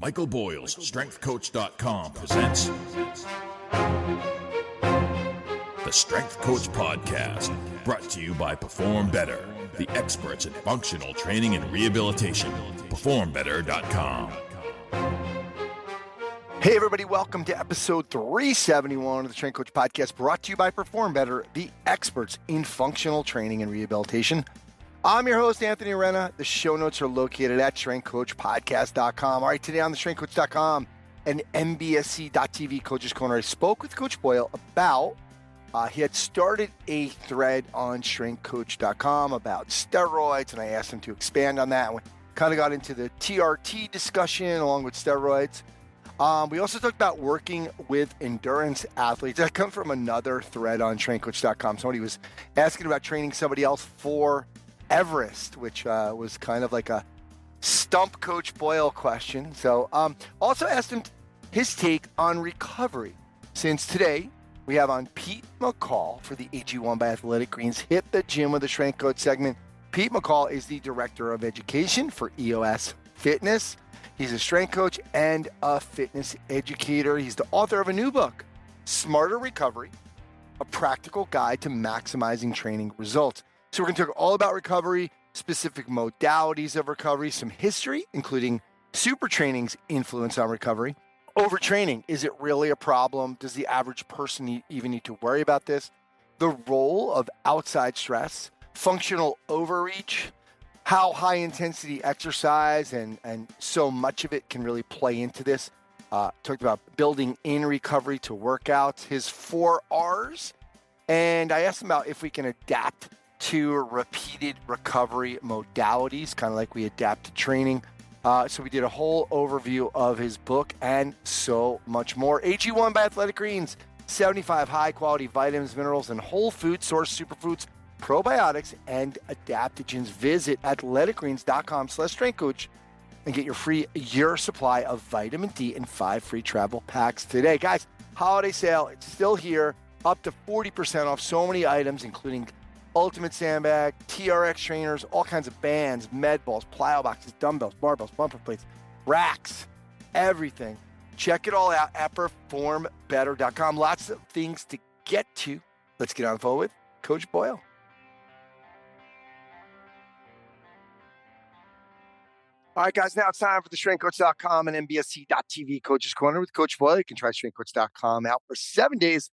Michael Boyle's StrengthCoach.com presents the Strength Coach Podcast, brought to you by Perform Better, the experts in functional training and rehabilitation. PerformBetter.com. Hey everybody, welcome to episode 371 of the Strength Coach Podcast, brought to you by Perform Better, the experts in functional training and rehabilitation. I'm your host, Anthony Renna. The show notes are located at StrengthCoachPodcast.com. All right, today on the StrengthCoach.com and MBSC.TV Coach's Corner, I spoke with Coach Boyle about, he had started a thread on StrengthCoach.com about steroids, and I asked him to expand on that. And we kind of got into the TRT discussion along with steroids. We also talked about working with endurance athletes. That comes from another thread on StrengthCoach.com. Somebody was asking about training somebody else for Everest, which was kind of like a stump Coach Boyle question. So also asked him his take on recovery, since today we have on Pete McCall for the AG1 by Athletic Greens Hit the Gym with a Strength Coach segment. Pete McCall is the Director of Education for EOS Fitness. He's a strength coach and a fitness educator. He's the author of a new book, Smarter Recovery, a practical guide to maximizing training results. So we're going to talk all about recovery, specific modalities of recovery, some history, including super training's influence on recovery. Overtraining, is it really a problem? Does the average person even need to worry about this? The role of outside stress, functional overreach, how high intensity exercise and so much of it can really play into this. Talked about building in recovery to workouts, his 4 R's. And I asked him about if we can adapt to repeated recovery modalities, kind of like we adapt to training. So we did a whole overview of his book and so much more. AG1 by Athletic Greens, 75 high-quality vitamins, minerals, and whole food source superfoods, probiotics, and adaptogens. Visit athleticgreens.com/strengthcoach and get your free year supply of vitamin D and 5 free travel packs today. Guys, holiday sale, it's still here, up to 40% off so many items, including Ultimate Sandbag, TRX trainers, all kinds of bands, med balls, plyo boxes, dumbbells, barbells, bumper plates, racks, everything. Check it all out at performbetter.com. Lots of things to get to. Let's get on the phone with Coach Boyle. All right, guys, now it's time for the StrengthCoach.com and MBSC.TV Coach's Corner with Coach Boyle. You can try StrengthCoach.com out for 7 days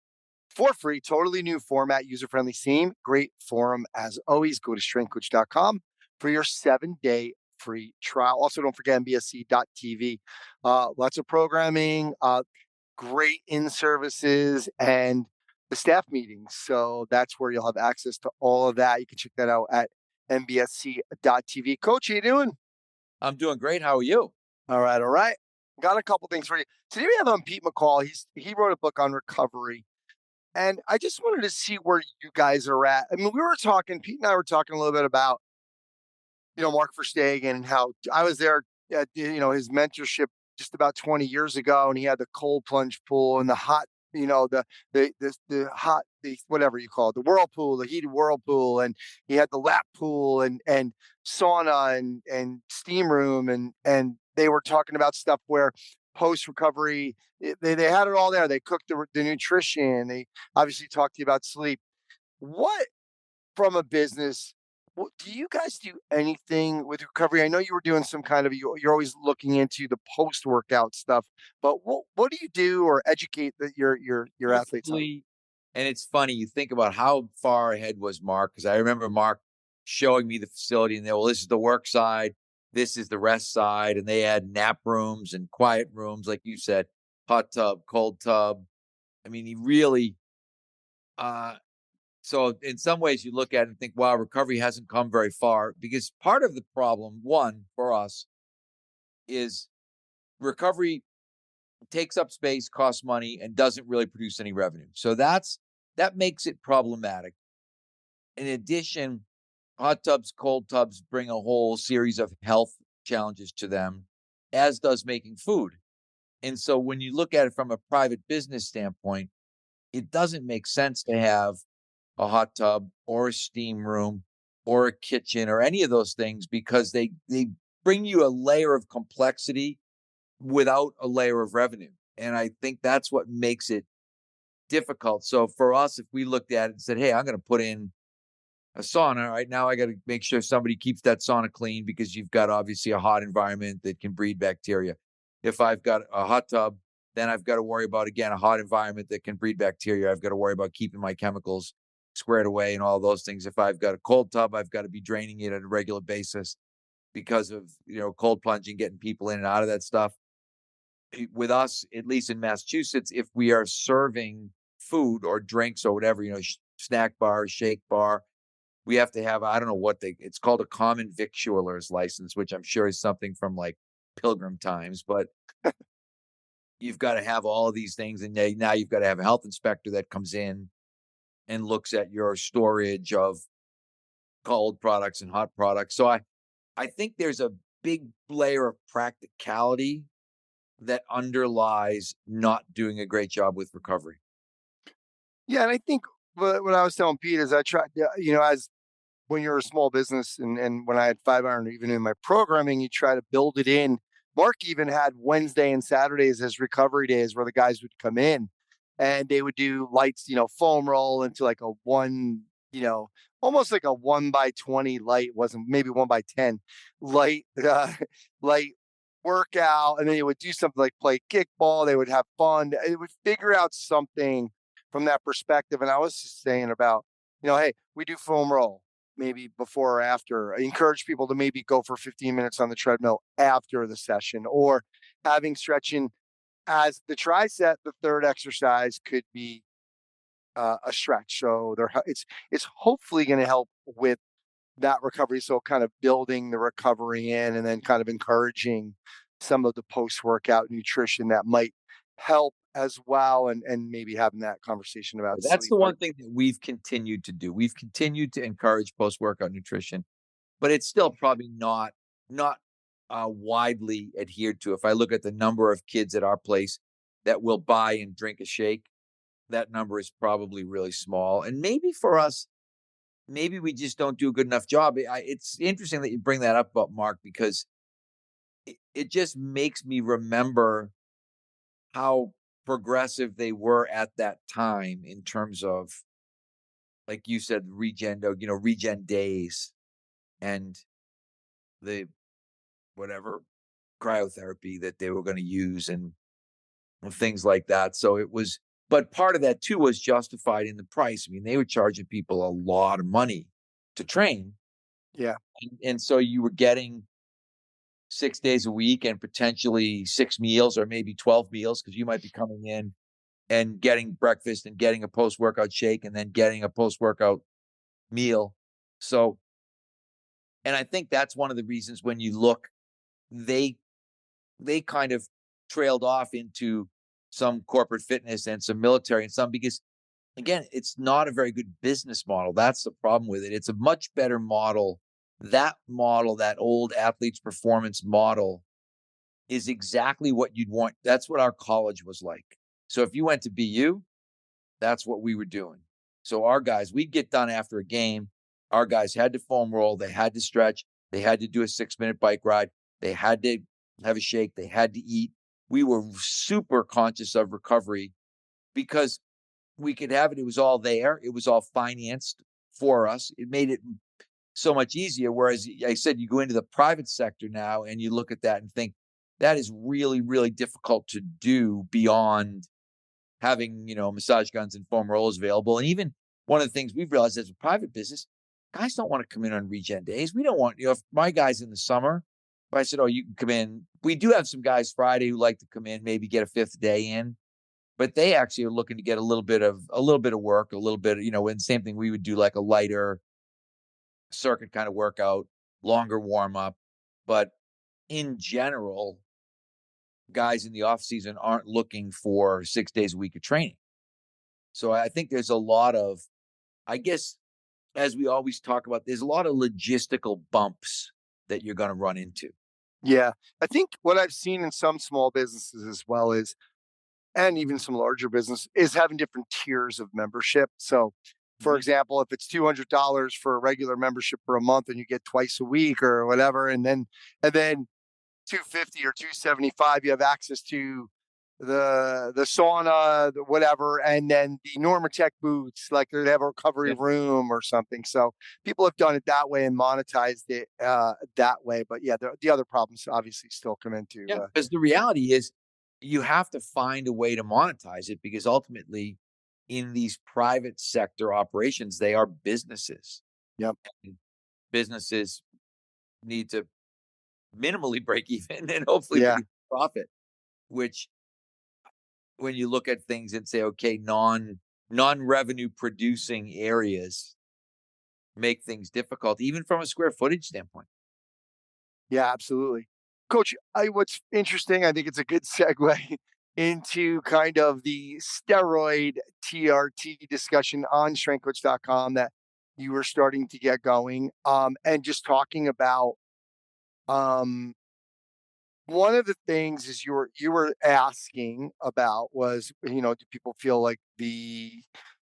for free. Totally new format, user-friendly theme. Great forum as always. Go to StrengthCoach.com for your 7-day free trial. Also, don't forget MBSC.TV. Lots of programming, great in-services, and the staff meetings. So that's where you'll have access to all of that. You can check that out at MBSC.TV. Coach, how you doing? I'm doing great. How are you? All right. Got a couple things for you. Today we have on Pete McCall. He wrote a book on recovery. And I just wanted to see where you guys are at. I mean, Pete and I were talking a little bit about, Mark Verstegen and how I was there at, his mentorship just about 20 years ago. And he had the cold plunge pool and the hot, the hot, whatever you call it, the whirlpool, the heated whirlpool. And he had the lap pool and sauna and steam room. And they were talking about stuff where post-recovery, they had it all there. They cooked the nutrition. They obviously talked to you about sleep. What, from a business, do you guys do anything with recovery? I know you were doing some kind of, you're always looking into the post-workout stuff, but what do you do or educate your athletes on? And it's funny, you think about how far ahead was Mark, because I remember Mark showing me the facility and this is the work side, this is the rest side, and they had nap rooms and quiet rooms, like you said, hot tub, cold tub. I mean, he really, so in some ways you look at it and think, wow, recovery hasn't come very far, because part of the problem, one, for us, is recovery takes up space, costs money, and doesn't really produce any revenue. So that makes it problematic. In addition, hot tubs, cold tubs bring a whole series of health challenges to them, as does making food. And so when you look at it from a private business standpoint, it doesn't make sense to have a hot tub or a steam room or a kitchen or any of those things, because they bring you a layer of complexity without a layer of revenue. And I think that's what makes it difficult. So for us, if we looked at it and said, hey, I'm going to put in a sauna, right now I got to make sure somebody keeps that sauna clean because you've got obviously a hot environment that can breed bacteria. If I've got a hot tub, then I've got to worry about, again, a hot environment that can breed bacteria. I've got to worry about keeping my chemicals squared away and all those things. If I've got a cold tub, I've got to be draining it at a regular basis because of, cold plunging, getting people in and out of that stuff. With us, at least in Massachusetts, if we are serving food or drinks or whatever, snack bar, shake bar, we have to have, I don't know it's called a common victualer's license, which I'm sure is something from like Pilgrim times, but you've got to have all of these things. And now you've got to have a health inspector that comes in and looks at your storage of cold products and hot products. So I think there's a big layer of practicality that underlies not doing a great job with recovery. Yeah, and I think what I was telling Pete is I tried, as when you're a small business and when I had 5-iron, even in my programming, you try to build it in. Mark even had Wednesday and Saturdays as recovery days where the guys would come in and they would do lights, foam roll into like a one, almost like a 1x20 light, wasn't maybe 1x10 light, light workout. And then they would do something like play kickball. They would have fun. It would figure out something from that perspective. And I was just saying about, hey, we do foam roll maybe before or after. I encourage people to maybe go for 15 minutes on the treadmill after the session, or having stretching as the tricep. The third exercise could be a stretch. So it's hopefully going to help with that recovery. So kind of building the recovery in and then kind of encouraging some of the post-workout nutrition that might help as well. And maybe having that conversation about That's sleep. the one thing that we've continued to do. We've continued to encourage post-workout nutrition, but it's still probably not widely adhered to. If I look at the number of kids at our place that will buy and drink a shake, that number is probably really small. And maybe for us, maybe we just don't do a good enough job. It's interesting that you bring that up about Mark, because it just makes me remember how progressive they were at that time in terms of, like you said, regen days and the whatever cryotherapy that they were going to use and things like that. So but part of that too was justified in the price. I mean, they were charging people a lot of money to train. Yeah. And so you were getting 6 days a week and potentially 6 meals or maybe 12 meals, because you might be coming in and getting breakfast and getting a post-workout shake and then getting a post-workout meal. So, and I think that's one of the reasons when you look, they kind of trailed off into some corporate fitness and some military and some, because again, it's not a very good business model. That's the problem with it. It's a much better model. That old athlete's performance model, is exactly what you'd want. That's what our college was like. So if you went to BU, that's what we were doing. So our guys, we'd get done after a game. Our guys had to foam roll. They had to stretch. They had to do a 6-minute bike ride. They had to have a shake. They had to eat. We were super conscious of recovery because we could have it. It was all there. It was all financed for us. It made it so much easier. Whereas I said, you go into the private sector now and you look at that and think that is really, really difficult to do beyond having, massage guns and foam rollers available. And even one of the things we've realized as a private business, guys don't want to come in on regen days. We don't want, if my guys in the summer, if I said, oh, you can come in. We do have some guys Friday who like to come in, maybe get a 5th day in, but they actually are looking to get a little bit of work, a little bit, and same thing, we would do like a lighter circuit kind of workout, longer warm up. But in general, guys in the off season aren't looking for 6 days a week of training. So I think there's a lot of, I guess, as we always talk about, there's a lot of logistical bumps that you're going to run into. Yeah. I think what I've seen in some small businesses as well is, and even some larger business, is having different tiers of membership. So for example, if it's $200 for a regular membership for a month and you get twice a week or whatever, and then 250 or 275, you have access to the sauna, the whatever, and then the Normatec boots, like they have a recovery room or something. So people have done it that way and monetized it that way. But yeah, the other problems obviously still come into. Because the reality is you have to find a way to monetize it, because ultimately in these private sector operations, they are businesses. Yep. And businesses need to minimally break even and hopefully produce profit, which when you look at things and say, okay, non-revenue producing areas make things difficult, even from a square footage standpoint. Yeah, absolutely. Coach, what's interesting, I think it's a good segue into kind of the steroid TRT discussion on strengthcoach.com that you were starting to get going. And just talking about um, one of the things is you were asking about was, do people feel like the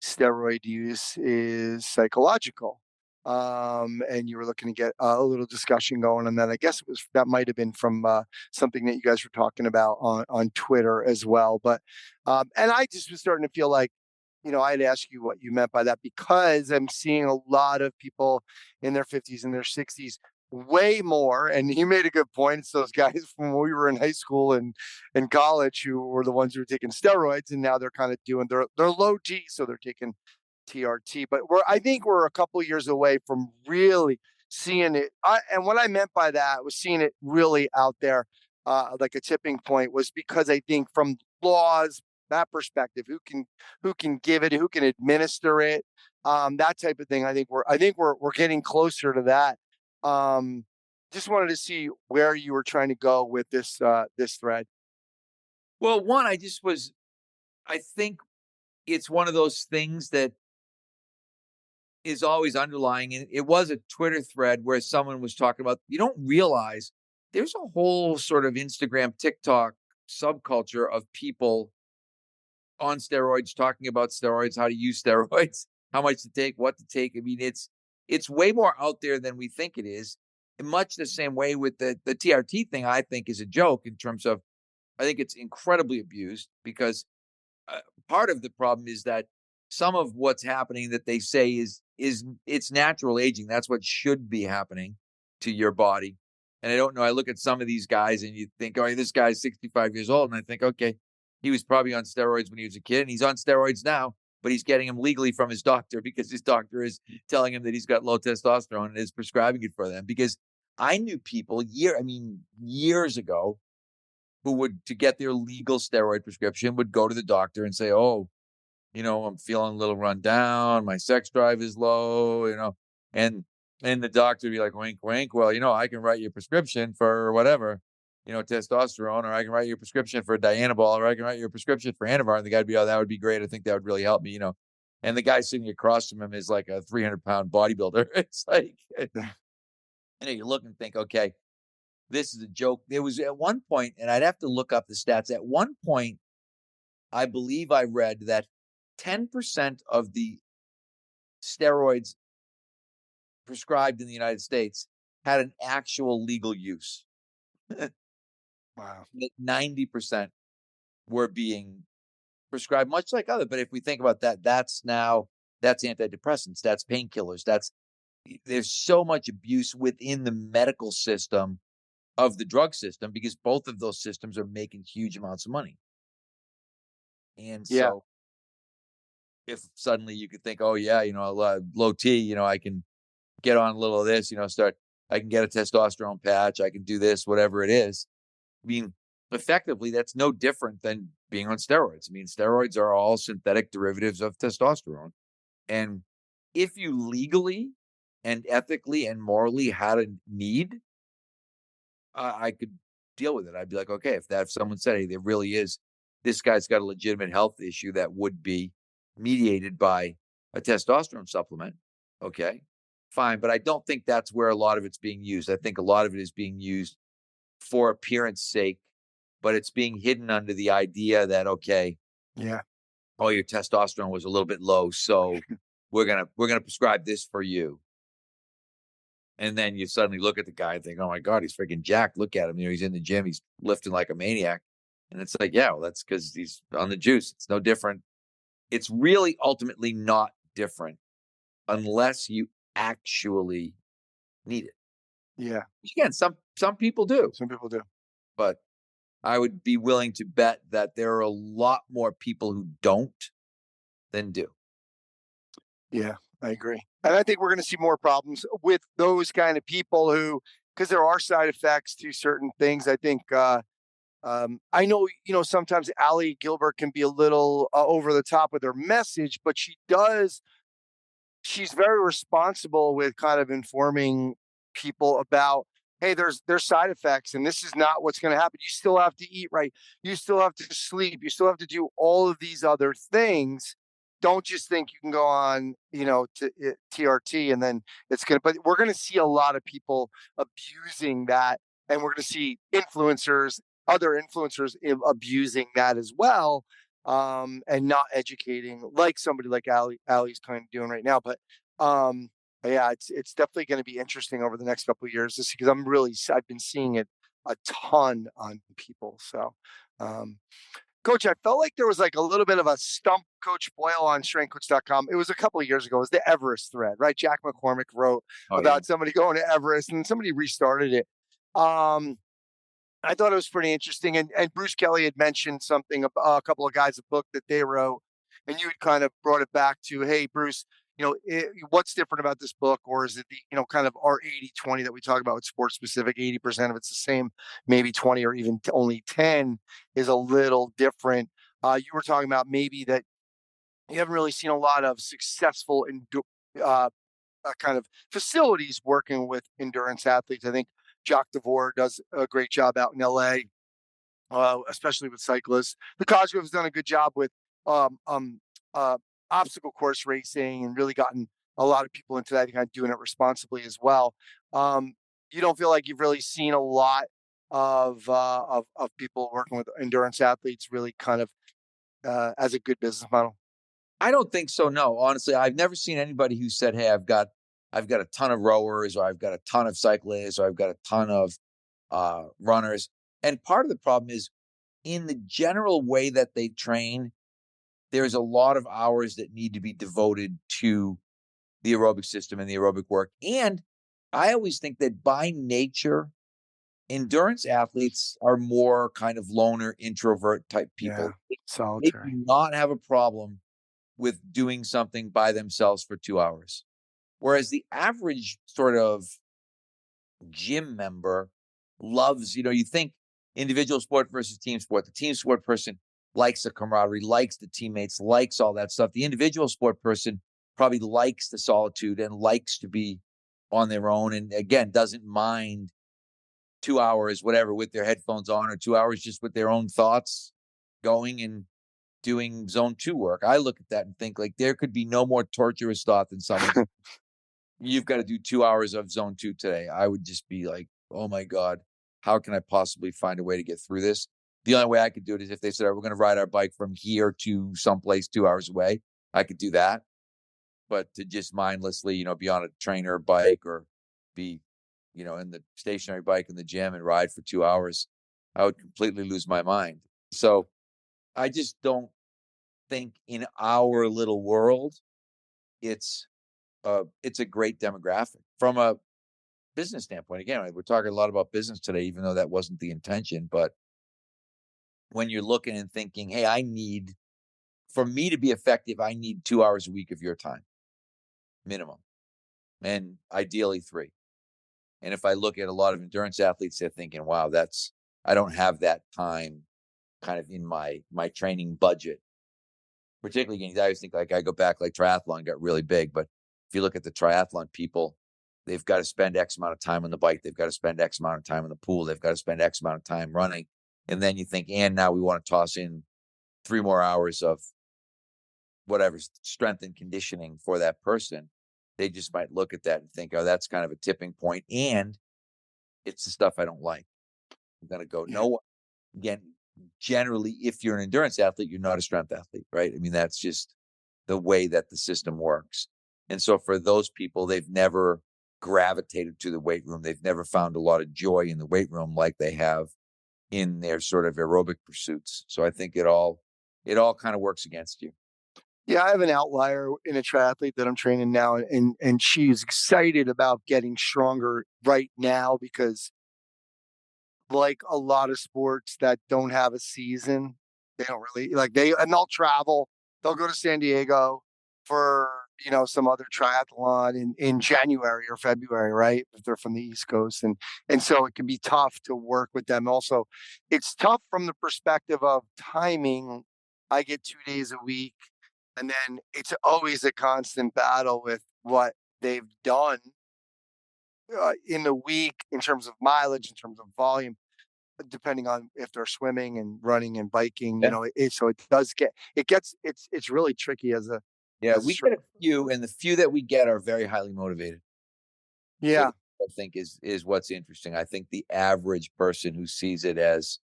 steroid use is psychological? And you were looking to get a little discussion going, and then I guess that might have been from something that you guys were talking about on Twitter as well. But and I just was starting to feel like, I'd ask you what you meant by that, because I'm seeing a lot of people in their 50s and their 60s way more. And you made a good point. It's those guys from when we were in high school and college who were the ones who were taking steroids, and now they're kind of doing they're low T, so they're taking TRT. But I think we're a couple years away from really seeing it. And what I meant by that was seeing it really out there, like a tipping point, was because I think from laws, that perspective, who can give it, who can administer it, that type of thing. I think we're getting closer to that. Just wanted to see where you were trying to go with this thread. Well, I think it's one of those things that is always underlying. And it was a Twitter thread where someone was talking about, you don't realize there's a whole sort of Instagram, TikTok subculture of people on steroids, talking about steroids, how to use steroids, how much to take, what to take. I mean, it's way more out there than we think it is. In much the same way with the TRT thing, I think is a joke in terms of, I think it's incredibly abused, because part of the problem is that some of what's happening that they say is it's natural aging. That's what should be happening to your body. And I don't know. I look at some of these guys and you think, oh, this guy's 65 years old. And I think, okay, he was probably on steroids when he was a kid, and he's on steroids now, but he's getting them legally from his doctor because his doctor is telling him that he's got low testosterone and is prescribing it for them. Because I knew people years ago who would, to get their legal steroid prescription, would go to the doctor and say, oh, I'm feeling a little run down. My sex drive is low, and the doctor would be like, wink, wink. Well, I can write you a prescription for whatever, testosterone, or I can write you a prescription for Dianabol, or I can write you a prescription for Anavar. And the guy'd be, oh, that would be great. I think that would really help me, And the guy sitting across from him is like a 300-pound bodybuilder. It's like, you look and think, okay, this is a joke. There was at one point, and I'd have to look up the stats. At one point, I believe I read that 10% of the steroids prescribed in the United States had an actual legal use. Wow. 90% were being prescribed, much like other. But if we think about that, that's antidepressants, that's painkillers, there's so much abuse within the medical system of the drug system, because both of those systems are making huge amounts of money. And so if suddenly you could think, oh yeah, low T, I can get on a little of this, I can get a testosterone patch, I can do this, whatever it is. I mean, effectively, that's no different than being on steroids. I mean, steroids are all synthetic derivatives of testosterone. And if you legally and ethically and morally had a need, I could deal with it. I'd be like, okay, if someone said, hey, there really is, this guy's got a legitimate health issue that would be mediated by a testosterone supplement, okay, fine. But I don't think that's where a lot of it's being used. I think a lot of it is being used for appearance sake, but it's being hidden under the idea that, okay, yeah, oh, your testosterone was a little bit low, so we're gonna prescribe this for you. And then you suddenly look at the guy and think, oh my God, he's freaking jacked. Look at him. He's in the gym. He's lifting like a maniac. And it's like, yeah, well, that's because he's on the juice. It's no different. It's really ultimately not different unless you actually need it. Yeah. Again, some people do. Some people do. But I would be willing to bet that there are a lot more people who don't than do. Yeah, I agree. And I think we're going to see more problems with those kind of people who, because there are side effects to certain things. I think, I know, sometimes Allie Gilbert can be a little over the top with her message, but she's very responsible with kind of informing people about, hey, there's side effects and this is not what's going to happen. You still have to eat right. You still have to sleep. You still have to do all of these other things. Don't just think you can go on, to TRT and then it's going to, but we're going to see a lot of people abusing that. And we're going to see other influencers abusing that as well. And not educating like somebody like Allie's kind of doing right now. But yeah, it's definitely going to be interesting over the next couple of years, just because I've been seeing it a ton on people. So, Coach, I felt like there was like a little bit of a stump Coach Boyle on strengthcoach.com. It was a couple of years ago. It was the Everest thread, right? Jack McCormick wrote about somebody going to Everest and somebody restarted it. I thought it was pretty interesting. And Bruce Kelly had mentioned something about a couple of guys, a book that they wrote, and you had kind of brought it back to, hey, Bruce, what's different about this book? Or is it the, kind of our 80-20 that we talk about with sports specific, 80% of it's the same, maybe 20 or even only 10 is a little different. You were talking about maybe that you haven't really seen a lot of successful kind of facilities working with endurance athletes. I think Jacques Devore does a great job out in LA, especially with cyclists. The Cosgrove has done a good job with obstacle course racing and really gotten a lot of people into that, kind of doing it responsibly as well. You don't feel like you've really seen a lot of people working with endurance athletes really kind of as a good business model? I don't think so. No, honestly, I've never seen anybody who said, hey, I've got a ton of rowers, or I've got a ton of cyclists, or I've got a ton of runners. And part of the problem is in the general way that they train, there's a lot of hours that need to be devoted to the aerobic system and the aerobic work. And I always think that by nature, endurance athletes are more kind of loner, introvert type people. Yeah, solitary. They do not have a problem with doing something by themselves for 2 hours. Whereas the average sort of gym member loves, you think individual sport versus team sport. The team sport person likes the camaraderie, likes the teammates, likes all that stuff. The individual sport person probably likes the solitude and likes to be on their own. And again, doesn't mind 2 hours, whatever, with their headphones on, or 2 hours just with their own thoughts going and doing zone 2 work. I look at that and think, like, there could be no more torturous thought than someone you've got to do 2 hours of zone 2 today. I would just be like, oh my God, how can I possibly find a way to get through this? The only way I could do it is if they said, we're going to ride our bike from here to someplace 2 hours away. I could do that. But to just mindlessly, be on a trainer bike, or be, in the stationary bike in the gym and ride for 2 hours, I would completely lose my mind. So I just don't think in our little world, it's a great demographic from a business standpoint. Again, we're talking a lot about business today, even though that wasn't the intention. But when you're looking and thinking, hey, for me to be effective, I need 2 hours a week of your time, minimum, and ideally 3. And if I look at a lot of endurance athletes, they're thinking, wow, I don't have that time kind of in my training budget. Particularly, again, I always think, like, I go back, like triathlon got really big, but if you look at the triathlon people, they've got to spend X amount of time on the bike. They've got to spend X amount of time in the pool. They've got to spend X amount of time running. And then you think, and now we want to toss in 3 more hours of whatever strength and conditioning for that person. They just might look at that and think, oh, that's kind of a tipping point. And it's the stuff I don't like. I'm going to go, no. Again, generally, if you're an endurance athlete, you're not a strength athlete, right? I mean, that's just the way that the system works. And so for those people, they've never gravitated to the weight room. They've never found a lot of joy in the weight room like they have in their sort of aerobic pursuits. So I think it all kind of works against you. Yeah, I have an outlier in a triathlete that I'm training now, and she's excited about getting stronger right now because, like a lot of sports that don't have a season, they don't really and they'll travel. They'll go to San Diego for, some other triathlon in January or February, right? If they're from the East Coast. And so it can be tough to work with them. Also, it's tough from the perspective of timing. I get 2 days a week, and then it's always a constant battle with what they've done in the week in terms of mileage, in terms of volume, depending on if they're swimming and running and biking. Yeah. So it does it's really tricky as a Yeah, as a we str- get a few, and the few that we get are very highly motivated. So yeah. I think is what's interesting. I think the average person who sees it as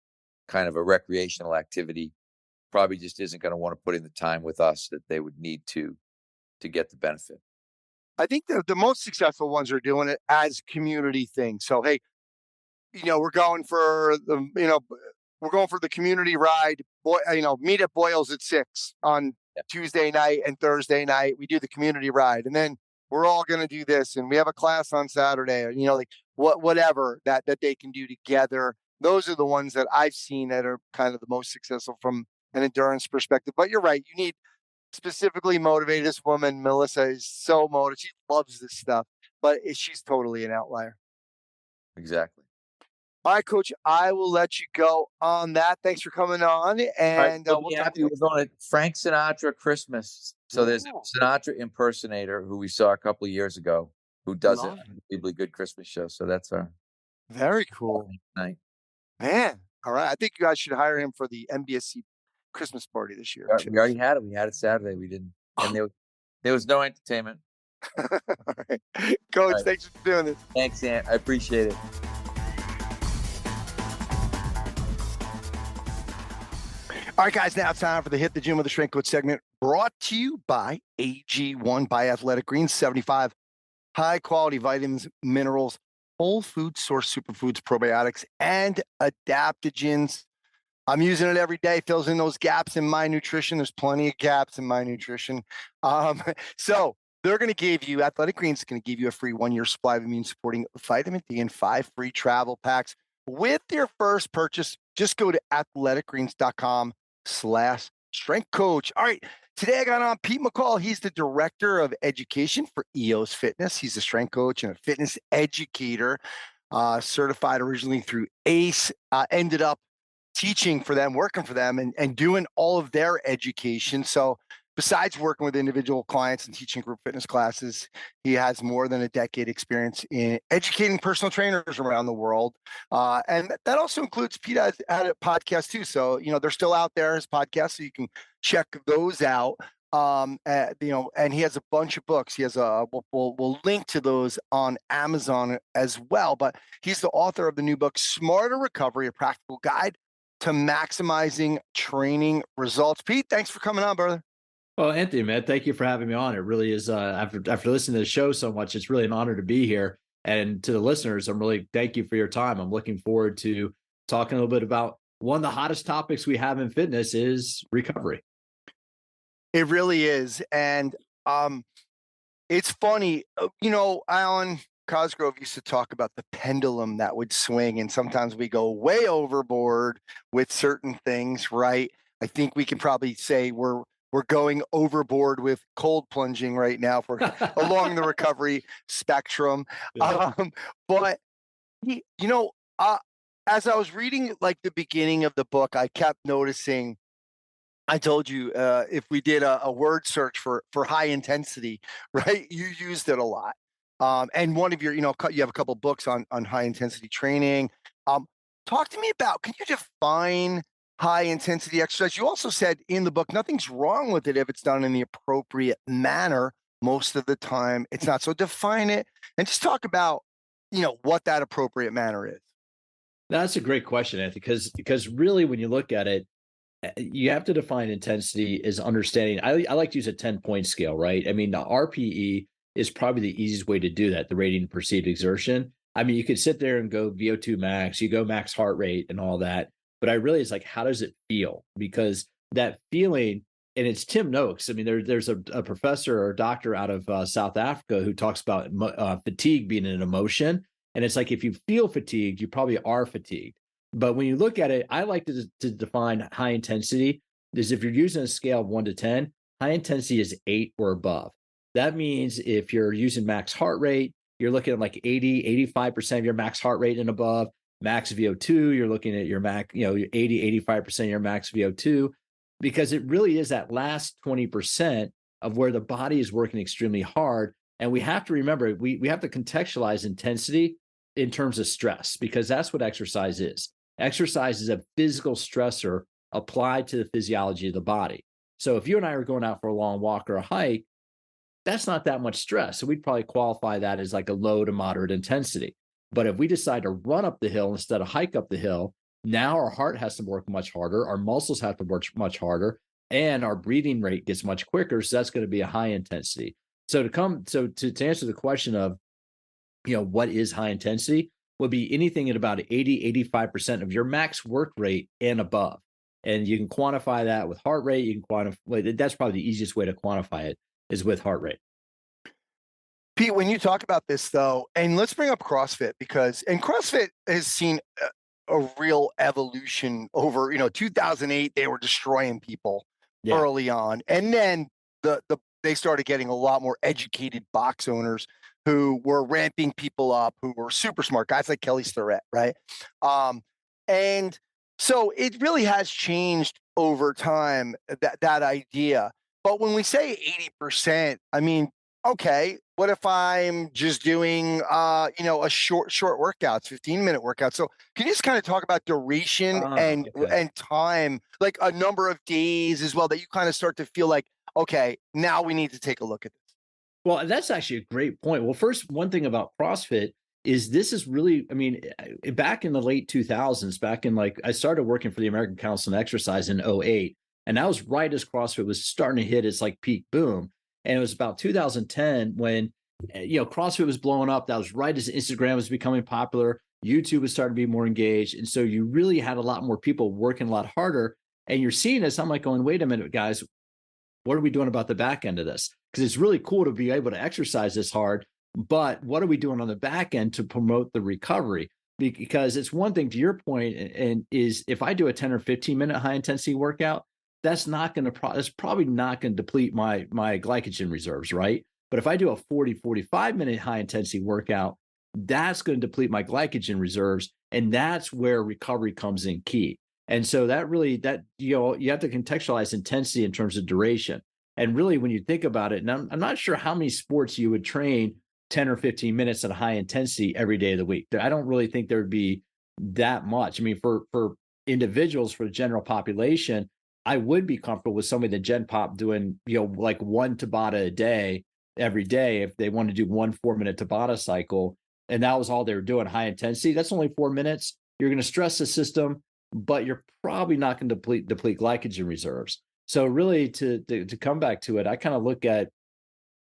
kind of a recreational activity probably just isn't going to want to put in the time with us that they would need to get the benefit. I think the most successful ones are doing it as community things. So hey, we're going for the community ride. Meet at Boyle's at 6 on Yeah. Tuesday night and Thursday night. We do the community ride, and then we're all going to do this, and we have a class on Saturday, or whatever that they can do together. Those are the ones that I've seen that are kind of the most successful from an endurance perspective. But you're right, you need specifically motivated. This woman, Melissa, is so motivated. She loves this stuff, but she's totally an outlier. Exactly. All right, Coach, I will let you go on that. Thanks for coming on, All right, and so we'll be talk happy. We're next going to Frank Sinatra Christmas. So there's Ooh. a Sinatra impersonator who we saw a couple of years ago who does an Love it. unbelievably good Christmas show. So that's our Very cool. night. Man. All right. I think you guys should hire him for the MBSC Christmas party this year, too. We already had it. We had it Saturday. We didn't, and there was no entertainment. All right. Coach, right. thanks for doing this. Thanks, Ant. I appreciate it. All right, guys, now it's time for the Hit the Gym with the Strength Coach segment, brought to you by AG1 by Athletic Greens, 75 high-quality vitamins, minerals, whole food source superfoods, probiotics, and adaptogens. I'm using it every day, fills in those gaps in my nutrition. There's plenty of gaps in my nutrition. So they're going to give you, Athletic Greens is going to give you a free 1-year supply of immune-supporting vitamin D and 5 free travel packs with your first purchase. Just go to athleticgreens.com/strength coach. All right. Today I got on Pete McCall. He's the director of education for EOS Fitness. He's a strength coach and a fitness educator, certified originally through ACE, ended up teaching for them, working for them, and doing all of their education. So besides working with individual clients and teaching group fitness classes, he has more than a decade experience in educating personal trainers around the world. And that also includes Pete had a podcast too. So, they're still out there, his podcast, so you can check those out. And he has a bunch of books. He has we'll link to those on Amazon as well. But he's the author of the new book, Smarter Recovery, a practical guide to maximizing training results. Pete, thanks for coming on, brother. Well, Anthony, man, thank you for having me on. It really is, after listening to the show so much, it's really an honor to be here. And to the listeners, thank you for your time. I'm looking forward to talking a little bit about one of the hottest topics we have in fitness is recovery. It really is. And it's funny, Alan Cosgrove used to talk about the pendulum that would swing, and sometimes we go way overboard with certain things, right? I think we can probably say we're going overboard with cold plunging right now for along the recovery spectrum. Yeah. But as I was reading like the beginning of the book, I kept noticing. I told you if we did a word search for high intensity, right? You used it a lot. And one of your, you have a couple books on high intensity training. Talk to me about, can you define high intensity exercise? You also said in the book, nothing's wrong with it if it's done in the appropriate manner. Most of the time it's not. So define it and just talk about, what that appropriate manner is. That's a great question, Anthony, because really when you look at it, you have to define intensity as understanding. I like to use a 10-point scale, right? I mean, the RPE is probably the easiest way to do that, the rating of perceived exertion. I mean, you could sit there and go VO2 max, you go max heart rate and all that. But I really, it's like, how does it feel? Because that feeling, and it's Tim Noakes. I mean, there's a professor or a doctor out of South Africa who talks about fatigue being an emotion. And it's like, if you feel fatigued, you probably are fatigued. But when you look at it, I like to define high intensity is if you're using a scale of 1 to 10, high intensity is 8 or above. That means if you're using max heart rate, you're looking at like 85% of your max heart rate and above. Max VO2, you're looking at your max, 85% of your max VO2, because it really is that last 20% of where the body is working extremely hard. And we have to remember, we have to contextualize intensity in terms of stress, because that's what exercise is. Exercise is a physical stressor applied to the physiology of the body. So if you and I are going out for a long walk or a hike, that's not that much stress. So we'd probably qualify that as like a low to moderate intensity. But if we decide to run up the hill instead of hike up the hill, now our heart has to work much harder, our muscles have to work much harder, and our breathing rate gets much quicker. So that's going to be a high intensity. So to answer the question of, what is high intensity, would be anything at about 85% of your max work rate and above. And you can quantify that with heart rate. You can quantify, that's probably the easiest way to quantify it is with heart rate. Pete, when you talk about this though, and let's bring up CrossFit and CrossFit has seen a real evolution over, 2008, they were destroying people early on. And then they started getting a lot more educated box owners who were ramping people up, who were super smart guys like Kelly Starrett, right? And so it really has changed over time, that idea. But when we say 80%, I mean, okay, what if I'm just doing, a short workouts, 15-minute workout? So can you just kind of talk about duration and time, like a number of days as well, that you kind of start to feel like, okay, now we need to take a look at this? Well, that's actually a great point. Well, first, one thing about CrossFit is this is really, I mean, back in the late 2000s, I started working for the American Council on Exercise in 2008. And that was right as CrossFit was starting to hit its like peak boom. And it was about 2010 when, CrossFit was blowing up. That was right as Instagram was becoming popular. YouTube was starting to be more engaged. And so you really had a lot more people working a lot harder. And you're seeing this. I'm like going, wait a minute, guys, what are we doing about the back end of this? Because it's really cool to be able to exercise this hard. But what are we doing on the back end to promote the recovery? Because it's one thing, to your point, and is if I do a 10 or 15-minute high intensity workout, that's probably not going to deplete my glycogen reserves, right? But if I do a 45-minute high intensity workout, that's going to deplete my glycogen reserves. And that's where recovery comes in key. And so you have to contextualize intensity in terms of duration. And really, when you think about it, and I'm not sure how many sports you would train 10 or 15 minutes at a high intensity every day of the week. I don't really think there would be that much. I mean, for individuals, for the general population, I would be comfortable with somebody that Gen Pop doing, like 1 Tabata a day every day if they want to do 1 4-minute Tabata cycle. And that was all they were doing, high intensity. That's only 4 minutes. You're going to stress the system, but you're probably not going to deplete glycogen reserves. So really, to come back to it, I kind of look at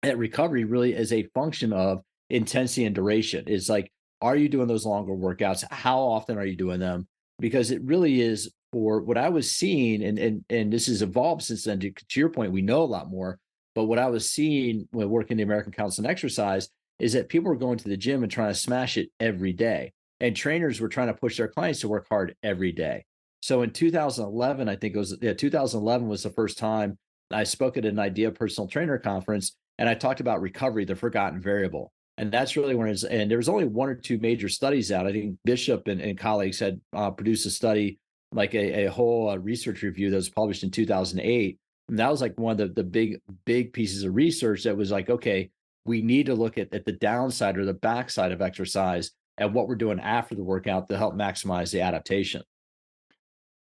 recovery really as a function of intensity and duration. It's like, are you doing those longer workouts? How often are you doing them? Because it really is, for what I was seeing, and this has evolved since then. To your point, we know a lot more. But what I was seeing when working the American Council on Exercise is that people were going to the gym and trying to smash it every day. And trainers were trying to push their clients to work hard every day. So in 2011, I think it was, 2011 was the first time I spoke at an Idea Personal Trainer conference, and I talked about recovery, the forgotten variable. And that's really when and there was only 1 or 2 major studies out. I think Bishop and colleagues had produced a study, like a whole research review that was published in 2008. And that was like one of the big pieces of research that was like, okay, we need to look at the downside or the backside of exercise and what we're doing after the workout to help maximize the adaptation.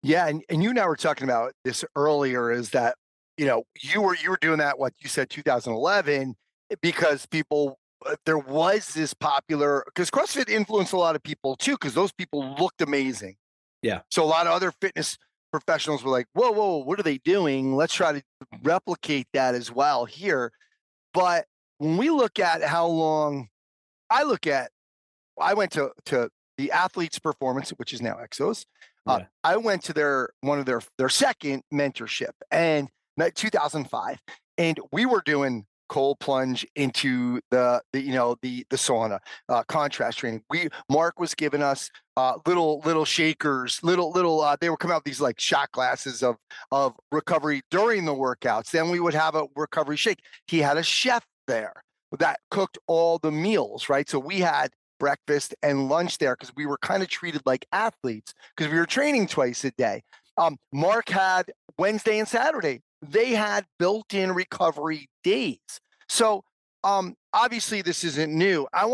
Yeah, and you and I were talking about this earlier, is that, you were doing that, what you said, 2011, because there was this popular, because CrossFit influenced a lot of people too, because those people looked amazing. Yeah. So a lot of other fitness professionals were like, whoa, what are they doing? Let's try to replicate that as well here. But when we look at how long I went to the Athletes Performance, which is now Exos. Yeah. I went to one of their second mentorship, and 2005, and we were doing cold plunge into the sauna, contrast training. Mark was giving us little shakers, they were coming out with these like shot glasses of recovery during the workouts. Then we would have a recovery shake. He had a chef there that cooked all the meals, right? So we had breakfast and lunch there because we were kind of treated like athletes because we were training twice a day. Mark had Wednesday and Saturday. They had built-in recovery days. So obviously this isn't new. I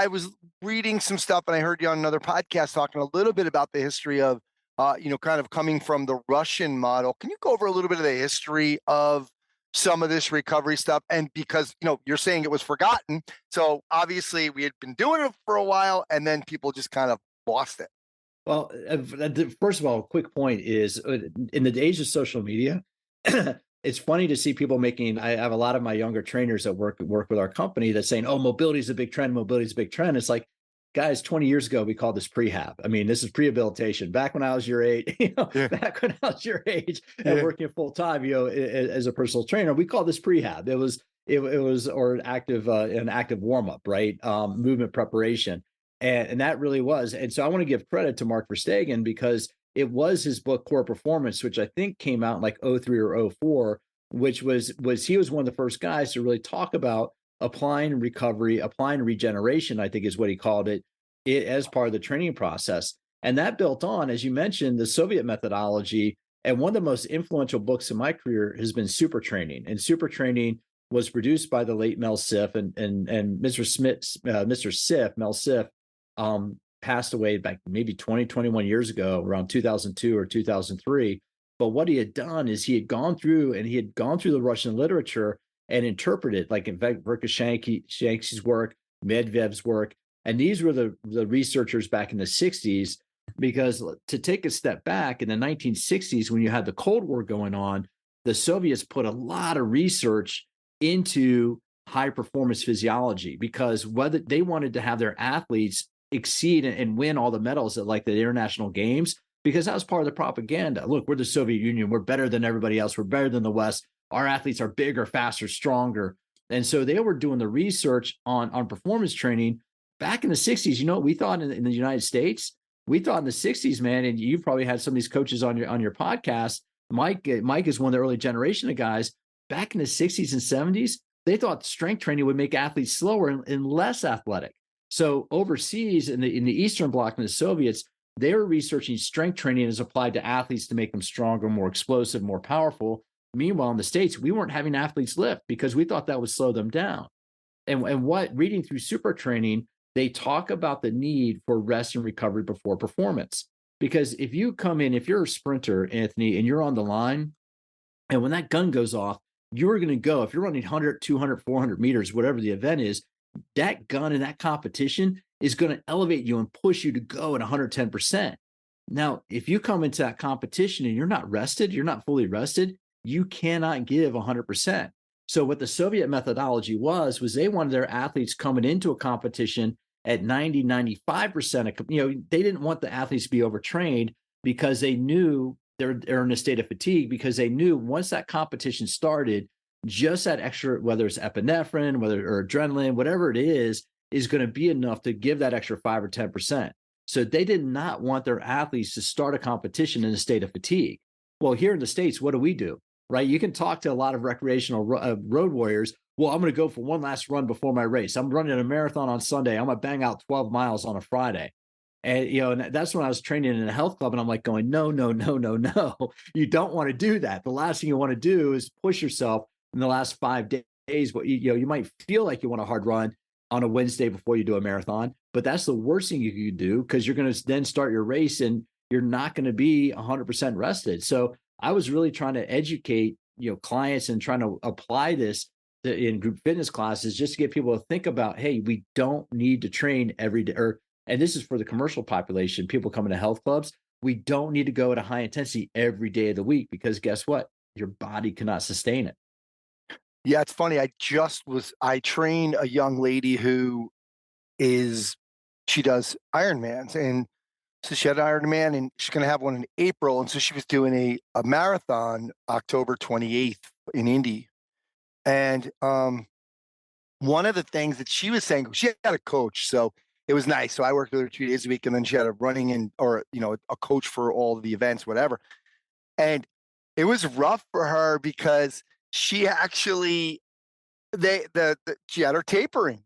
was reading some stuff and I heard you on another podcast talking a little bit about the history of, kind of coming from the Russian model. Can you go over a little bit of the history of some of this recovery stuff? And because, you're saying it was forgotten. So obviously we had been doing it for a while and then people just kind of lost it. Well, first of all, a quick point is in the age of social media, it's funny to see people I have a lot of my younger trainers that work with our company that's saying, oh, mobility is a big trend. Mobility is a big trend. It's like, guys, 20 years ago, we called this prehab. I mean, this is rehabilitation. Back when I was your age, back when I was your age and working full time, as a personal trainer, we called this prehab. It was an active warm up, right? Movement preparation. And that really was. And so I want to give credit to Mark Verstegen because it was his book Core Performance, which I think came out in like 03 or 04, which he was one of the first guys to really talk about applying recovery, applying regeneration, I think is what he called it as part of the training process. And that built on, as you mentioned, the Soviet methodology. And one of the most influential books in my career has been Super Training. And Super Training was produced by the late Mel Siff and Mr. Siff, Mel Siff, passed away back maybe 21 years ago, around 2002 or 2003. But what he had done is he had gone through the Russian literature and interpreted, like in fact, Verkhoshansky's work, Medvedev's work. And these were the researchers back in the 60s, because to take a step back in the 1960s, when you had the Cold War going on, the Soviets put a lot of research into high performance physiology because whether they wanted to have their athletes exceed and win all the medals at like the international games, because that was part of the propaganda. Look, we're the Soviet Union. We're better than everybody else. We're better than the West. Our athletes are bigger, faster, stronger. And so they were doing the research on performance training back in the 60s. You know what we thought in the United States? We thought in the 60s, man, and you've probably had some of these coaches on your podcast. Mike is one of the early generation of guys. Back in the 60s and 70s, they thought strength training would make athletes slower and less athletic. So overseas in the Eastern Bloc and the Soviets, they were researching strength training as applied to athletes to make them stronger, more explosive, more powerful. Meanwhile, in the States, we weren't having athletes lift because we thought that would slow them down. And what reading through Super Training, they talk about the need for rest and recovery before performance. Because if you come in, if you're a sprinter, Anthony, and you're on the line, and when that gun goes off, you're going to go, if you're running 100, 200, 400 meters, whatever the event is, that gun in that competition is going to elevate you and push you to go at 110%. Now, if you come into that competition and you're not rested, you're not fully rested, you cannot give 100%. So what the Soviet methodology was they wanted their athletes coming into a competition at 90, 95%. They didn't want the athletes to be overtrained because they knew they're in a state of fatigue, because they knew once that competition started, just that extra, whether it's epinephrine, or adrenaline, whatever it is going to be enough to give that extra 5 or 10%. So they did not want their athletes to start a competition in a state of fatigue. Well, here in the States, what do? Right? You can talk to a lot of recreational road warriors. Well, I'm going to go for one last run before my race. I'm running a marathon on Sunday. I'm going to bang out 12 miles on a Friday. And, and that's when I was training in a health club, and I'm like going, no. You don't want to do that. The last thing you want to do is push yourself in the last 5 days. But, you might feel like you want a hard run on a Wednesday before you do a marathon, but that's the worst thing you could do, because you're going to then start your race and you're not going to be 100% rested. So I was really trying to educate, clients and trying to apply this in group fitness classes just to get people to think about, hey, we don't need to train every day. And this is for the commercial population, people coming to health clubs. We don't need to go at a high intensity every day of the week, because guess what? Your body cannot sustain it. Yeah, it's funny. I trained a young lady who she does Ironmans. And so she had an Ironman and she's going to have one in April. And so she was doing a marathon October 28th in Indy. And one of the things that she was saying, she had a coach. So it was nice. So I worked with her 2 days a week, and then she had a a coach for all of the events, whatever. And it was rough for her because she actually, she had her tapering,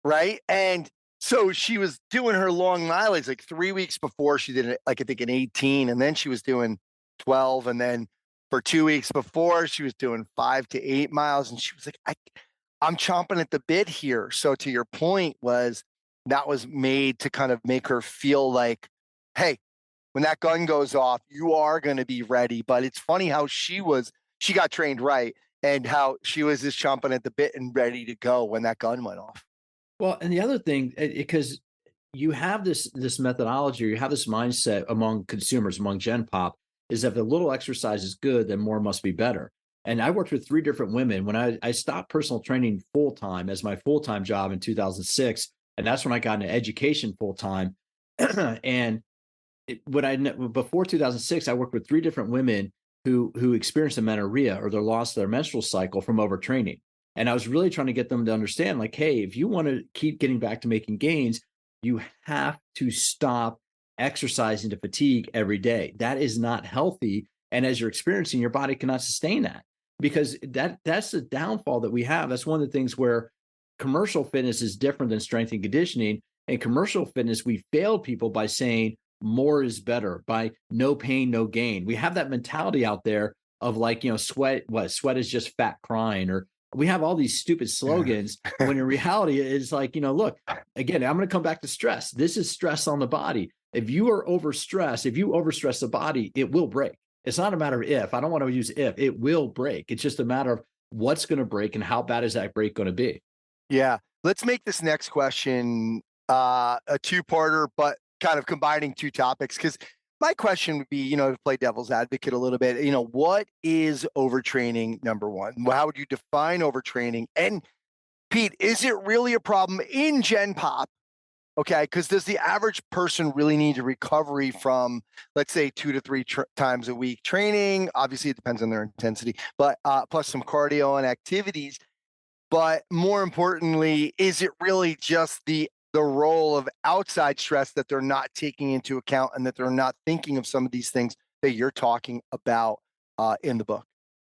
right? And so she was doing her long mileage like 3 weeks before she did it, like I think an 18, and then she was doing 12, and then for 2 weeks before she was doing 5 to 8 miles, and she was like, I'm chomping at the bit here. So to your point, that was made to kind of make her feel like, hey, when that gun goes off, you are going to be ready. But it's funny how she got trained right, and how she was just chomping at the bit and ready to go when that gun went off. Well, and the other thing, because you have this methodology, or you have this mindset among consumers, among Gen Pop, is that if a little exercise is good, then more must be better. And I worked with 3 different women when I stopped personal training full time as my full time job in 2006, and that's when I got into education full time. And before 2006, I worked with 3 different women who experienced amenorrhea, or their loss of their menstrual cycle from overtraining. And I was really trying to get them to understand, like, hey, if you want to keep getting back to making gains, you have to stop exercising to fatigue every day. That is not healthy. And as you're experiencing, your body cannot sustain that, because that's the downfall that we have. That's one of the things where commercial fitness is different than strength and conditioning. In commercial fitness, we failed people by saying more is better, by no pain, no gain. We have that mentality out there of like, sweat is just fat crying, or we have all these stupid slogans when in reality it's like, look, again, I'm going to come back to stress. This is stress on the body. If you overstress the body, it will break. It's not a matter of if. I don't want to use if. It will break. It's just a matter of what's going to break and how bad is that break going to be. Yeah. Let's make this next question a two-parter, but kind of combining 2 topics, because my question would be, to play devil's advocate a little bit, what is overtraining, number one? How would you define overtraining? And Pete, is it really a problem in Gen Pop? Okay, because does the average person really need a recovery from, let's say, 2 to 3 times a week training? Obviously, it depends on their intensity, but plus some cardio and activities. But more importantly, is it really just the role of outside stress that they're not taking into account, and that they're not thinking of some of these things that you're talking about in the book?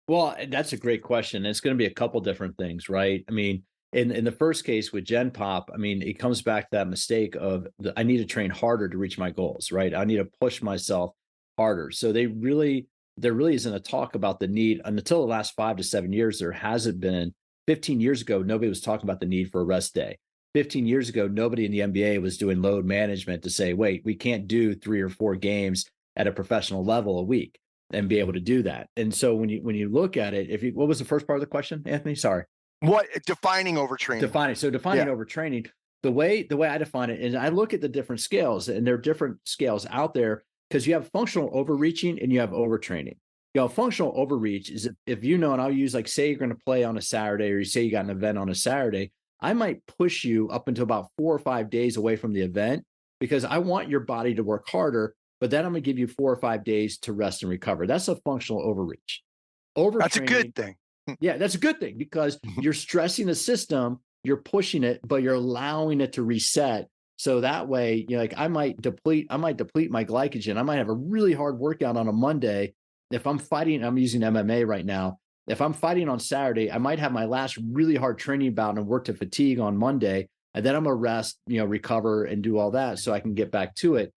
Well, that's a great question. It's going to be a couple different things, right? I mean, in the first case with Gen Pop, I mean, it comes back to that mistake of I need to train harder to reach my goals, right? I need to push myself harder. So there really isn't a talk about the need until the last 5 to 7 years. There hasn't been. 15 years ago, nobody was talking about the need for a rest day. 15 years ago, nobody in the NBA was doing load management to say, wait, we can't do 3 or 4 games at a professional level a week and be able to do that. And so when you look at it, what was the first part of the question, Anthony? Sorry. What defining overtraining? Defining overtraining. The way I define it is I look at the different scales, and there are different scales out there, because you have functional overreaching and you have overtraining. Functional overreach is if and I'll use, like, say you're going to play on a Saturday, or you say you got an event on a Saturday, I might push you up until about 4 or 5 days away from the event, because I want your body to work harder, but then I'm going to give you 4 or 5 days to rest and recover. That's a functional overreach. That's a good thing. Yeah, that's a good thing, because you're stressing the system, you're pushing it, but you're allowing it to reset. So that way, I might deplete my glycogen. I might have a really hard workout on a Monday. If I'm fighting, I'm using MMA right now. If I'm fighting on Saturday, I might have my last really hard training bout and work to fatigue on Monday. And then I'm going to rest, recover and do all that so I can get back to it.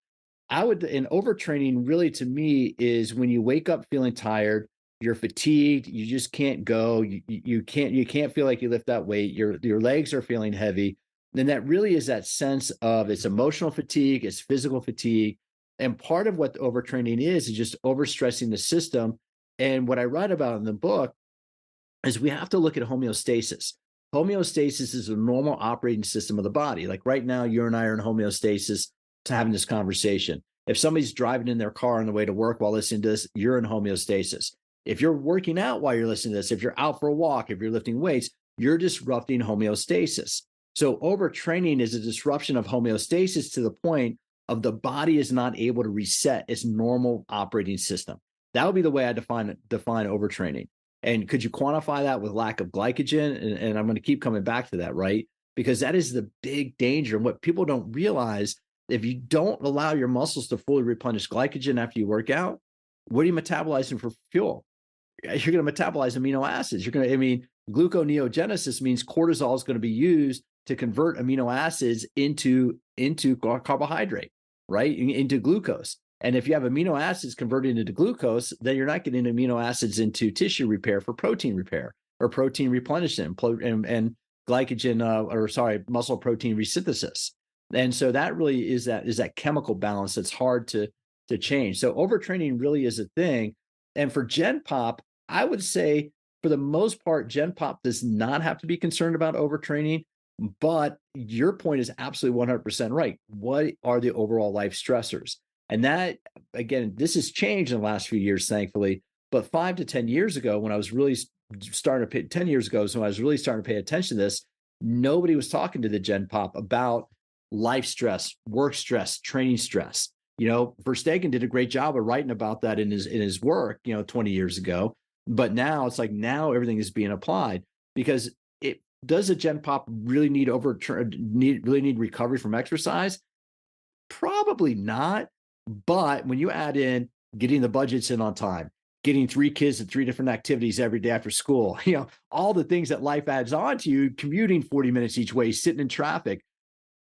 And overtraining really, to me, is when you wake up feeling tired, you're fatigued, you just can't go, you can't feel like you lift that weight, your legs are feeling heavy. Then that really is that sense of, it's emotional fatigue, it's physical fatigue. And part of what the overtraining is just overstressing the system. And what I write about in the book is we have to look at homeostasis. Homeostasis is a normal operating system of the body. Like right now, you and I are in homeostasis to having this conversation. If somebody's driving in their car on the way to work while listening to this, you're in homeostasis. If you're working out while you're listening to this, if you're out for a walk, if you're lifting weights, you're disrupting homeostasis. So overtraining is a disruption of homeostasis to the point of the body is not able to reset its normal operating system. That would be the way I define overtraining. And could you quantify that with lack of glycogen? And I'm going to keep coming back to that, right? Because that is the big danger. And what people don't realize, if you don't allow your muscles to fully replenish glycogen after you work out, what are you metabolizing for fuel? You're going to metabolize amino acids. Gluconeogenesis means cortisol is going to be used to convert amino acids into carbohydrate, right? Into glucose. And if you have amino acids converted into glucose, then you're not getting amino acids into tissue repair for protein repair or protein replenishment and glycogen, muscle protein resynthesis. And so that really is that chemical balance that's hard to change. So overtraining really is a thing. And for Gen Pop, I would say for the most part, Gen Pop does not have to be concerned about overtraining. But your point is absolutely 100% right. What are the overall life stressors? And that, again, this has changed in the last few years, thankfully. But 5 to 10 years ago, when I was really starting to pay, 10 years ago, so when I was really starting to pay attention to this, nobody was talking to the Gen Pop about life stress, work stress, training stress. Verstegen did a great job of writing about that in his work, 20 years ago. But now it's like now everything is being applied because does a Gen Pop really need recovery from exercise? Probably not. But when you add in getting the budgets in on time, getting 3 kids at 3 different activities every day after school, all the things that life adds on to you, commuting 40 minutes each way, sitting in traffic,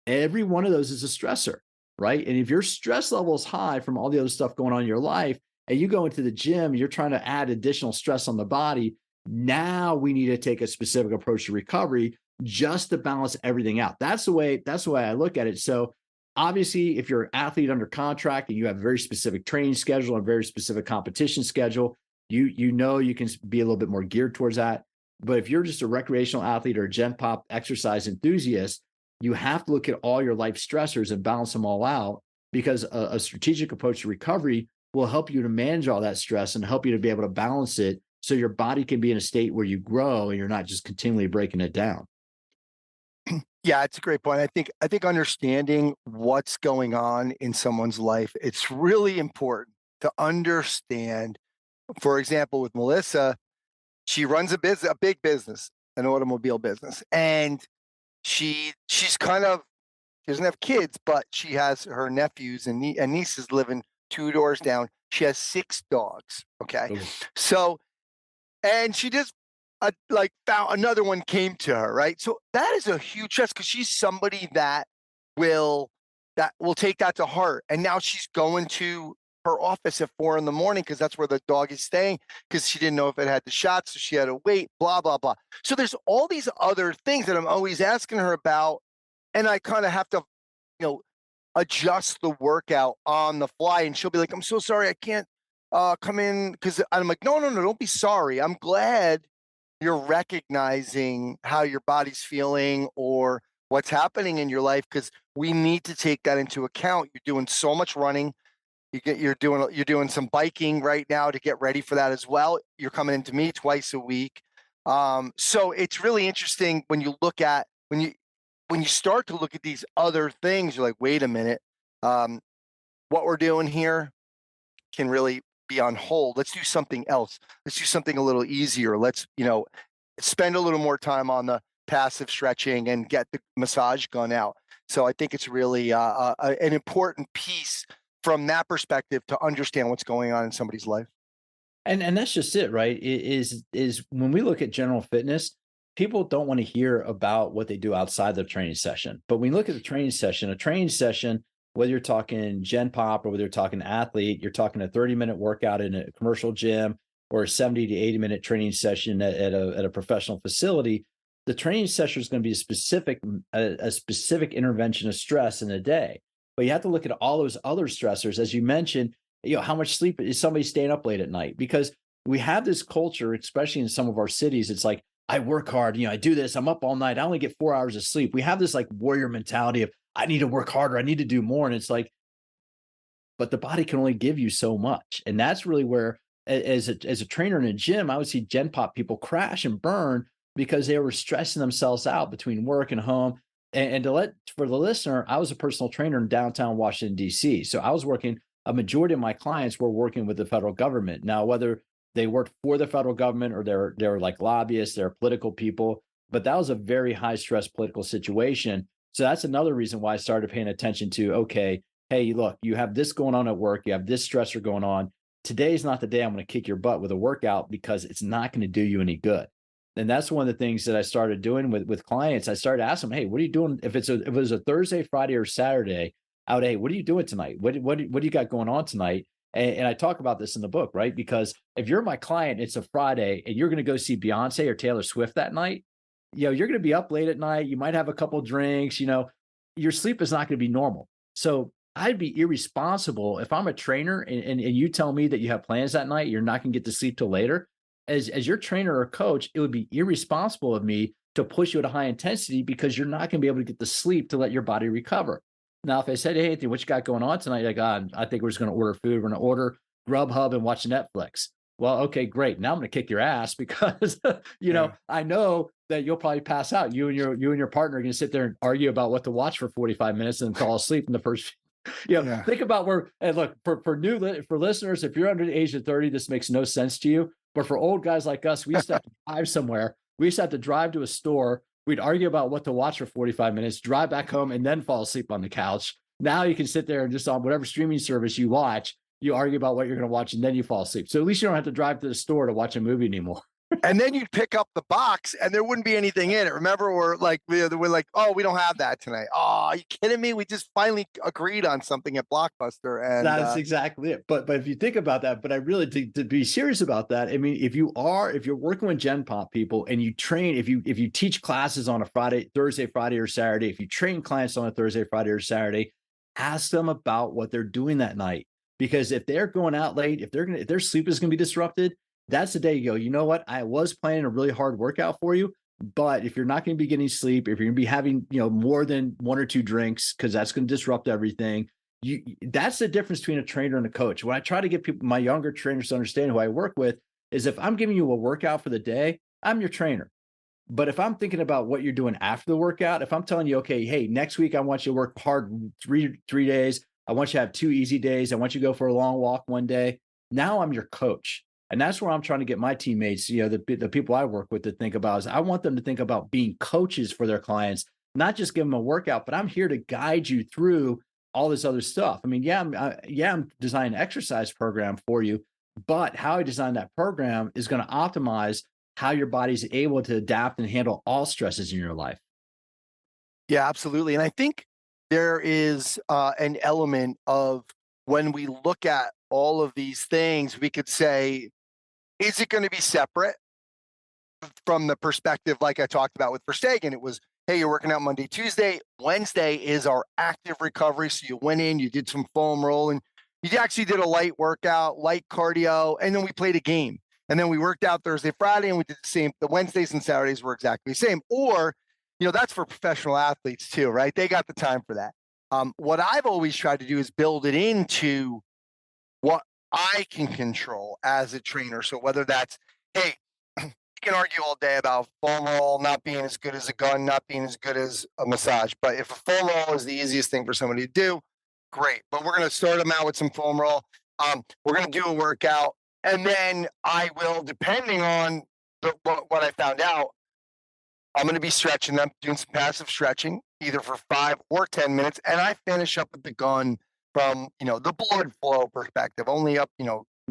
every one of those is a stressor, right? And if your stress level is high from all the other stuff going on in your life, and you go into the gym, you're trying to add additional stress on the body, now we need to take a specific approach to recovery just to balance everything out. That's the way I look at it. So obviously, if you're an athlete under contract and you have a very specific training schedule and a very specific competition schedule, you can be a little bit more geared towards that. But if you're just a recreational athlete or a Gen Pop exercise enthusiast, you have to look at all your life stressors and balance them all out, because a strategic approach to recovery will help you to manage all that stress and help you to be able to balance it so your body can be in a state where you grow and you're not just continually breaking it down. Yeah, it's a great point. I think understanding what's going on in someone's life, it's really important to understand. For example, with Melissa, she runs a big business, an automobile business, and she's kind of, she doesn't have kids, but she has her nephews and nieces living 2 doors down. She has 6 dogs. Okay, Okay. so and she just found another one came to her, right? So that is a huge stress because she's somebody that will take that to heart. And now she's going to her office at 4 a.m. because that's where the dog is staying, because she didn't know if it had the shots, so she had to wait, blah, blah, blah. So there's all these other things that I'm always asking her about, and I kind of have to, adjust the workout on the fly. And she'll be like, "I'm so sorry, I can't come in," because I'm like, no, don't be sorry. I'm glad you're recognizing how your body's feeling or what's happening in your life, because we need to take that into account. You're doing so much running. You're doing some biking right now to get ready for that as well. You're coming into me twice a week. So it's really interesting when you start to look at these other things, you're like, wait a minute, what we're doing here can really be on hold. Let's do something else. Let's do something a little easier. Let's, spend a little more time on the passive stretching and get the massage gun out. So I think it's really an important piece from that perspective to understand what's going on in somebody's life. And that's just it, right? Is when we look at general fitness, people don't want to hear about what they do outside the training session. But when you look at a training session, whether you're talking Gen Pop or whether you're talking athlete, you're talking a 30-minute workout in a commercial gym or a 70 to 80-minute training session at a professional facility. The training session is going to be a specific intervention of stress in a day. But you have to look at all those other stressors, as you mentioned. How much sleep is somebody staying up late at night? Because we have this culture, especially in some of our cities. It's like, I work hard, I do this, I'm up all night, I only get 4 hours of sleep. We have this like warrior mentality of, I need to work harder, I need to do more. And it's like, but the body can only give you so much. And that's really where as a trainer in a gym, I would see Gen Pop people crash and burn because they were stressing themselves out between work and home. And for the listener, I was a personal trainer in downtown Washington, D.C. So I was working, a majority of my clients were working with the federal government. Now, whether they worked for the federal government or they're like lobbyists, they're political people, but that was a very high stress political situation. So that's another reason why I started paying attention to, okay, hey, look, you have this going on at work, you have this stressor going on. Today's not the day I'm going to kick your butt with a workout because it's not going to do you any good. And that's one of the things that I started doing with clients. I started asking them, hey, what are you doing? If it was a Thursday, Friday, or Saturday, I would, hey, what are you doing tonight? What do you got going on tonight? And I talk about this in the book, right? Because if you're my client, it's a Friday and you're going to go see Beyonce or Taylor Swift that night, you're going to be up late at night. You might have a couple of drinks, your sleep is not going to be normal. So I'd be irresponsible if I'm a trainer and you tell me that you have plans that night, you're not going to get to sleep till later. As your trainer or coach, it would be irresponsible of me to push you at a high intensity because you're not going to be able to get the sleep to let your body recover. Now, if I said, hey, Anthony, what you got going on tonight? Like, I think we're just going to order food. We're going to order Grubhub and watch Netflix. Well, okay, great. Now I'm going to kick your ass because, I know that you'll probably pass out. You and your partner are going to sit there and argue about what to watch for 45 minutes and fall asleep in the first. Think about and look, for listeners, if you're under the age of 30, this makes no sense to you. But for old guys like us, we used to have to drive somewhere. We used to have to drive to a store. We'd argue about what to watch for 45 minutes, drive back home, and then fall asleep on the couch. Now you can sit there and just on whatever streaming service you watch, you argue about what you're going to watch, and then you fall asleep. So at least you don't have to drive to the store to watch a movie anymore. And then you'd pick up the box and there wouldn't be anything in it. Remember, we're like, oh, we don't have that tonight. Oh, are you kidding me? We just finally agreed on something at Blockbuster. And that's exactly it. But if you think about that, but I really to be serious about that. I mean, if you're working with Gen Pop people and you train, if you teach classes on a Thursday, Friday, or Saturday, if you train clients on a Thursday, Friday, or Saturday, ask them about what they're doing that night. Because if they're going out late, if their sleep is going to be disrupted, that's the day you go, you know what? I was planning a really hard workout for you, but if you're not going to be getting sleep, if you're going to be having, more than one or two drinks, because that's going to disrupt everything. That's the difference between a trainer and a coach. What I try to get people, my younger trainers to understand who I work with is if I'm giving you a workout for the day, I'm your trainer. But if I'm thinking about what you're doing after the workout, if I'm telling you, okay, hey, next week, I want you to work hard three days. I want you to have 2 easy days. I want you to go for a long walk one day. Now I'm your coach. And that's where I'm trying to get my teammates, the people I work with to think about is I want them to think about being coaches for their clients, not just give them a workout, but I'm here to guide you through all this other stuff. I mean, I'm designing an exercise program for you, but how I design that program is going to optimize how your body's able to adapt and handle all stresses in your life. Yeah, absolutely. And I think there is an element of when we look at all of these things, we could say, is it going to be separate from the perspective, like I talked about with Verstegen? It was, hey, you're working out Monday, Tuesday. Wednesday is our active recovery. So you went in, you did some foam rolling. You actually did a light workout, light cardio, and then we played a game. And then we worked out Thursday, Friday, and we did the same. The Wednesdays and Saturdays were exactly the same. Or, that's for professional athletes too, right? They got the time for that. What I've always tried to do is build it into what I can control as a trainer. So whether that's, hey, you can argue all day about foam roll not being as good as a gun, not being as good as a massage. But if a foam roll is the easiest thing for somebody to do, great. But we're going to start them out with some foam roll. We're going to do a workout. And then I will, depending on what I found out, I'm going to be stretching them, doing some passive stretching, either for 5 or 10 minutes. And I finish up with the gun from, the blood flow perspective, only up,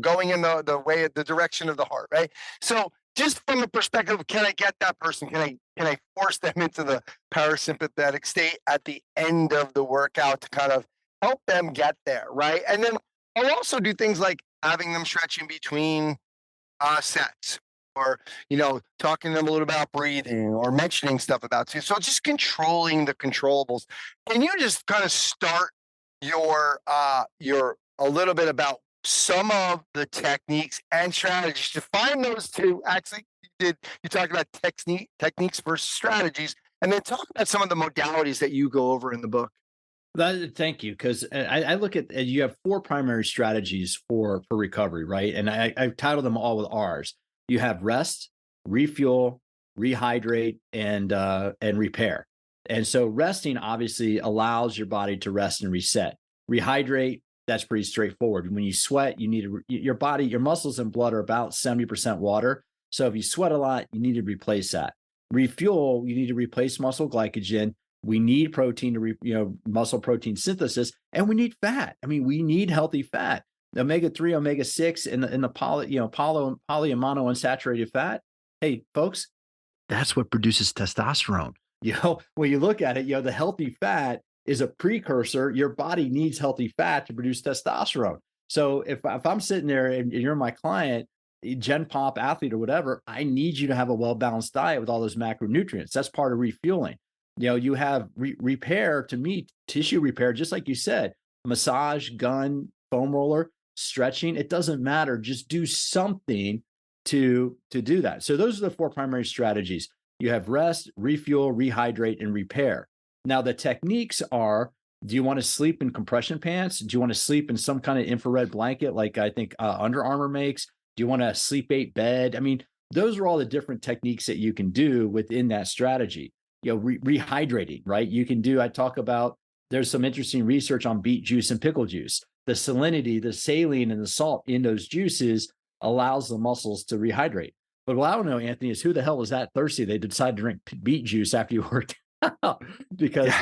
going in the direction of the heart, right? So just from the perspective, can I get that person? Can I force them into the parasympathetic state at the end of the workout to kind of help them get there, right? And then I'll also do things like having them stretch in between sets, or talking to them a little about breathing, or mentioning stuff about too. So just controlling the controllables. Can you just kind of start your a little bit about some of the techniques and strategies to find those two? Actually, you talked about techniques versus strategies, and then talk about some of the modalities that you go over in the book. Thank you, because I look at you have four primary strategies for recovery, right? And I title them all with R's. You have rest, refuel, rehydrate, and repair. And so resting obviously allows your body to rest and reset. Rehydrate, that's pretty straightforward. When you sweat, you need your body, your muscles and blood are about 70% water. So if you sweat a lot, you need to replace that. Refuel, you need to replace muscle glycogen. We need protein to, muscle protein synthesis, and we need fat. I mean, we need healthy fat. Omega-3, omega-6, in the poly and monounsaturated fat. Hey, folks, that's what produces testosterone. When you look at it, the healthy fat is a precursor. Your body needs healthy fat to produce testosterone. So if I'm sitting there and you're my client, Gen Pop athlete or whatever, I need you to have a well-balanced diet with all those macronutrients. That's part of refueling. You have repair, to me, tissue repair, just like you said, massage, gun, foam roller, stretching. It doesn't matter. Just do something to do that. So those are the four primary strategies. You have rest, refuel, rehydrate, and repair. Now, the techniques are, do you want to sleep in compression pants? Do you want to sleep in some kind of infrared blanket like I think Under Armour makes? Do you want a sleep 8 bed? I mean, those are all the different techniques that you can do within that strategy. Rehydrating, right? I talk about, there's some interesting research on beet juice and pickle juice. The salinity, the saline, and the salt in those juices allows the muscles to rehydrate. But what I don't know, Anthony, is who the hell was that thirsty they decided to drink beet juice after you worked out? Because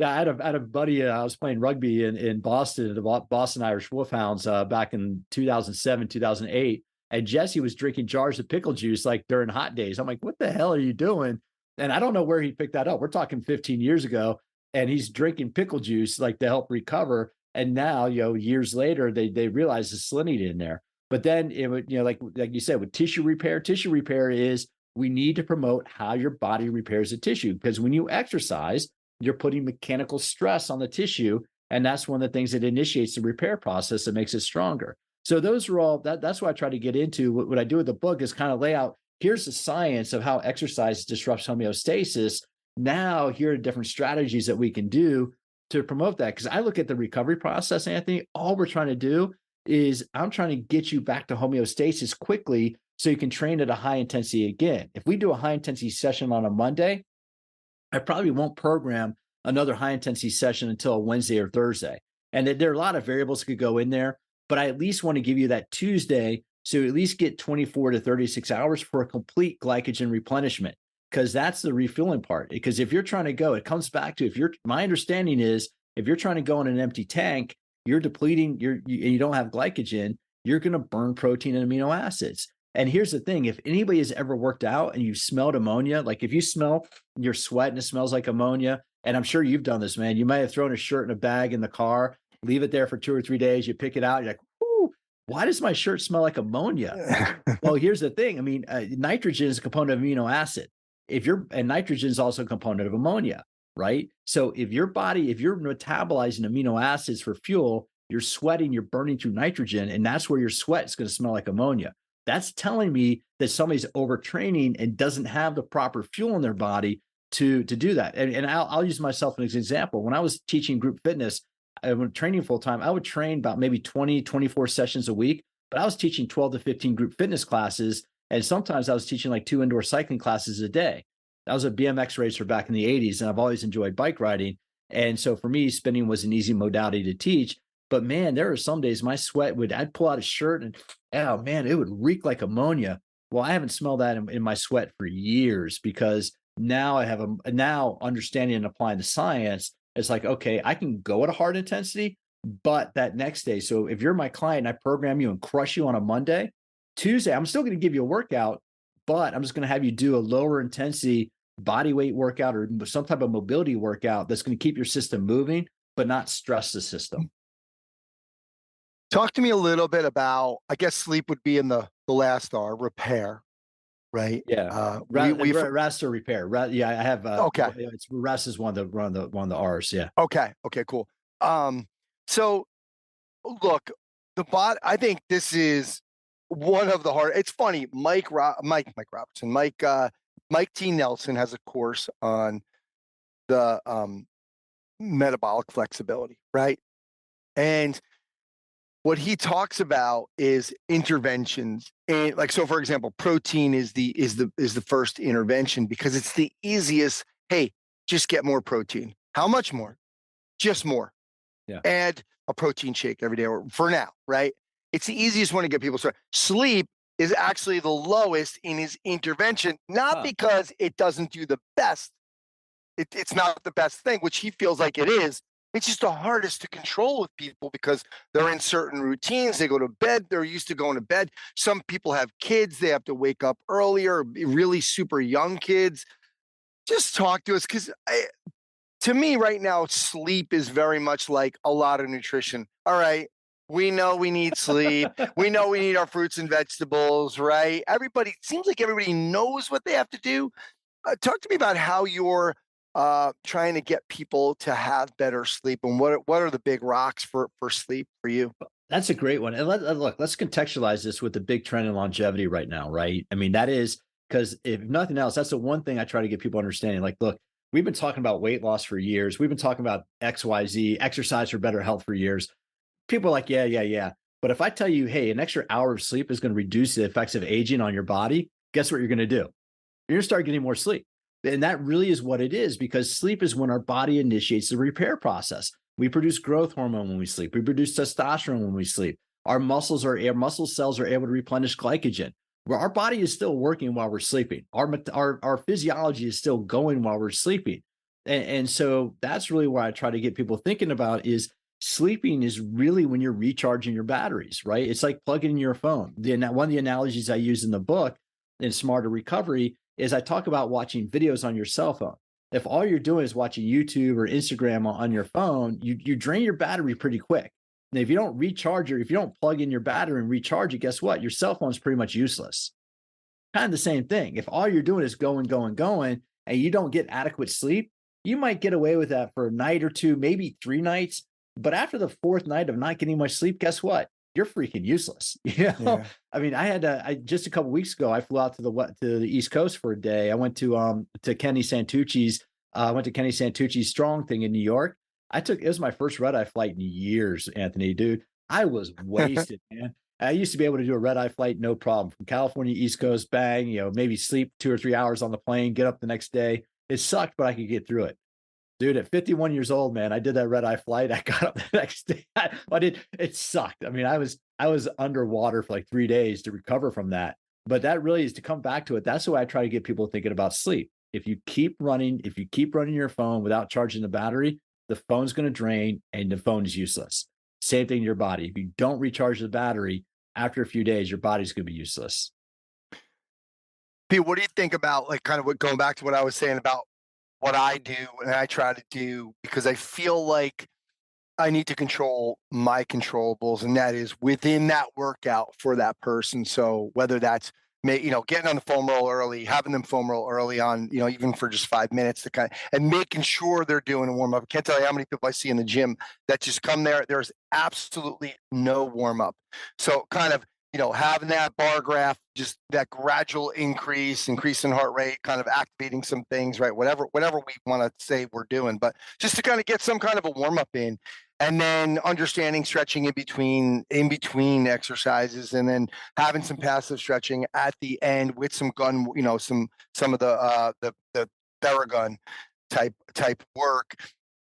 I had a buddy, I was playing rugby in Boston, the Boston Irish Wolfhounds back in 2007, 2008. And Jesse was drinking jars of pickle juice like during hot days. I'm like, what the hell are you doing? And I don't know where he picked that up. We're talking 15 years ago, and he's drinking pickle juice like to help recover. And now, years later, they realize the salinity in there. But then it would, like you said, with tissue repair is, we need to promote how your body repairs the tissue, because when you exercise, you're putting mechanical stress on the tissue. And that's one of the things that initiates the repair process that makes it stronger. So those are all, that's what I try to get into. What I do with the book is kind of lay out, here's the science of how exercise disrupts homeostasis. Now, here are different strategies that we can do to promote that. Because I look at the recovery process, Anthony, all we're trying to do is I'm trying to get you back to homeostasis quickly so you can train at a high intensity again. If we do a high intensity session on a Monday, I probably won't program another high intensity session until a Wednesday or Thursday. And there are a lot of variables that could go in there, but I at least want to give you that Tuesday, so you at least get 24 to 36 hours for a complete glycogen replenishment, because that's the refueling part. Because if you're trying to go, it comes back to, my understanding is, if you're trying to go in an empty tank, you're depleting, and you don't have glycogen, you're going to burn protein and amino acids. And here's the thing, if anybody has ever worked out and you smelled ammonia, like if you smell your sweat and it smells like ammonia, and I'm sure you've done this, man, you might have thrown a shirt in a bag in the car, leave it there for 2 or 3 days, you pick it out, you're like, whoo, why does my shirt smell like ammonia? Well, here's the thing. I mean, nitrogen is a component of amino acid. And nitrogen is also a component of ammonia, right? So if you're metabolizing amino acids for fuel, you're sweating, you're burning through nitrogen, and that's where your sweat is going to smell like ammonia. That's telling me that somebody's overtraining and doesn't have the proper fuel in their body to do that. And I'll use myself as an example. When I was teaching group fitness, when training full time, I would train about maybe 20, 24 sessions a week, but I was teaching 12 to 15 group fitness classes. And sometimes I was teaching like 2 indoor cycling classes a day. I was a BMX racer back in the 80s, and I've always enjoyed bike riding. And so for me, spinning was an easy modality to teach. But man, there are some days my sweat I'd pull out a shirt and, oh man, it would reek like ammonia. Well, I haven't smelled that in my sweat for years, because now I have now understanding and applying the science. It's like, okay, I can go at a hard intensity, but that next day. So if you're my client and I program you and crush you on a Monday, Tuesday, I'm still going to give you a workout, but I'm just going to have you do a lower intensity body weight workout or some type of mobility workout that's going to keep your system moving, but not stress the system. Talk to me a little bit about, I guess sleep would be in the last R, repair, right? Yeah. Rest or repair. Yeah, I have. Okay. It's rest is one of the R's. Yeah. Okay. Cool. So look, I think this is one of the hard. It's funny. Mike Robertson, Mike T. Nelson has a course on the metabolic flexibility, right? And what he talks about is interventions. And like, so for example, protein is the first intervention because it's the easiest. Hey, just get more protein. How much more? Just more. Yeah. Add a protein shake every day or for now, right? It's the easiest one to get people started. Sleep is actually the lowest in his intervention, not because it doesn't do the best. It's not the best thing, which he feels like it is. It's just the hardest to control with people because they're in certain routines. They go to bed. They're used to going to bed. Some people have kids. They have to wake up earlier, really super young kids. Just talk to us because to me right now, sleep is very much like a lot of nutrition. All right. We know we need sleep. We know we need our fruits and vegetables, right? Everybody, seems like everybody knows what they have to do. Talk to me about how you're trying to get people to have better sleep and what are the big rocks for sleep for you? That's a great one. And look, let's contextualize this with the big trend in longevity right now, right? I mean, that is because if nothing else, that's the one thing I try to get people understanding. Like, look, we've been talking about weight loss for years. We've been talking about XYZ, exercise for better health for years. People are like, yeah. But if I tell you, hey, an extra hour of sleep is going to reduce the effects of aging on your body, guess what you're going to do? You're going to start getting more sleep. And that really is what it is, because sleep is when our body initiates the repair process. We produce growth hormone when we sleep. We produce testosterone when we sleep. Our muscle cells are able to replenish glycogen. Where our body is still working while we're sleeping. Our physiology is still going while we're sleeping. And so that's really what I try to get people thinking about is sleeping is really when you're recharging your batteries, right? It's like plugging in your phone. One of the analogies I use in the book in Smarter Recovery is I talk about watching videos on your cell phone. If all you're doing is watching YouTube or Instagram on your phone, you drain your battery pretty quick. And if you don't if you don't plug in your battery and recharge it, guess what? Your cell phone's pretty much useless. Kind of the same thing. If all you're doing is going, and you don't get adequate sleep, you might get away with that for a night or two, maybe 3 nights. But after the 4th night of not getting much sleep, guess what? You're freaking useless. Yeah. I mean, I just a couple of weeks ago, I flew out to the East Coast for a day. I went to Kenny Santucci's. I went to Kenny Santucci's Strong thing in New York. It was my first red eye flight in years, Anthony, dude. I was wasted, man. I used to be able to do a red eye flight, no problem. From California, East Coast, bang, maybe sleep 2 or 3 hours on the plane, get up the next day. It sucked, but I could get through it. Dude, at 51 years old, man, I did that red eye flight. I got up the next day. It sucked. I mean, I was underwater for like 3 days to recover from that. But that really is to come back to it. That's why I try to get people thinking about sleep. If you keep running your phone without charging the battery, the phone's going to drain and the phone is useless. Same thing in your body. If you don't recharge the battery, after a few days, your body's going to be useless. Pete, what do you think about going back to what I was saying about what I do and I try to do, because I feel like I need to control my controllables, and that is within that workout for that person. So whether that's getting on the foam roll early, having them foam roll early on, even for just 5 minutes and making sure they're doing a warm up. I can't tell you how many people I see in the gym that just come there. There's absolutely no warm up. So having that bar graph, just that gradual increase in heart rate, kind of activating some things, right? Whatever we want to say we're doing, but just to kind of get some kind of a warm up in, and then understanding stretching in between exercises, and then having some passive stretching at the end with some gun, some of the Theragun type work.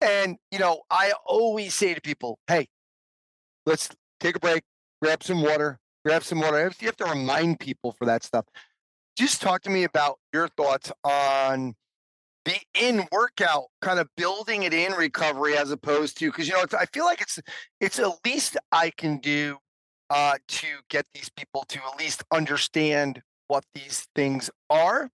And I always say to people, hey, let's take a break, grab some water. You have to remind people for that stuff. Just talk to me about your thoughts on the in-workout, kind of building it in recovery as opposed to, because, I feel like it's at least I can do to get these people to at least understand what these things are,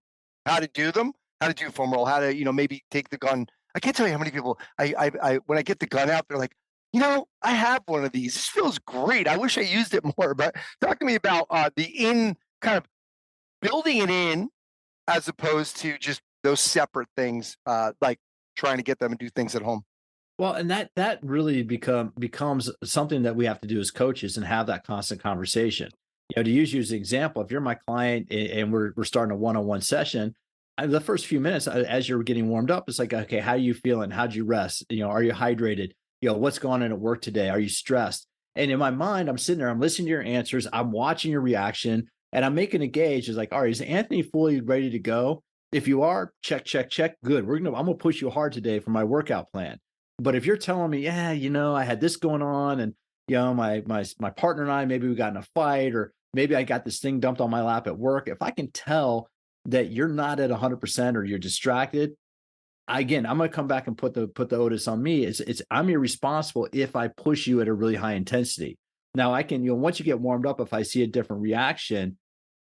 how to do them, how to do foam roll, how to, maybe take the gun. I can't tell you how many people I when I get the gun out, they're like, I have one of these. This feels great. I wish I used it more. But talk to me about kind of building it in as opposed to just those separate things, like trying to get them and do things at home. Well, and that really becomes something that we have to do as coaches and have that constant conversation. To use you as an example, if you're my client and we're starting a one-on-one session, the first few minutes as you're getting warmed up, it's like, okay, how are you feeling? How'd you rest? Are you hydrated? What's going on at work today? Are you stressed? And in my mind, I'm sitting there, I'm listening to your answers, I'm watching your reaction, and I'm making a gauge. It's like, all right, is Anthony fully ready to go? If you are, check, check, check. Good. I'm gonna push you hard today for my workout plan. But if you're telling me, yeah, I had this going on, and my partner and I, maybe we got in a fight, or maybe I got this thing dumped on my lap at work. If I can tell that you're not at 100% or you're distracted, I'm going to come back and put the onus on me. I'm irresponsible if I push you at a really high intensity. Now I can, once you get warmed up, if I see a different reaction,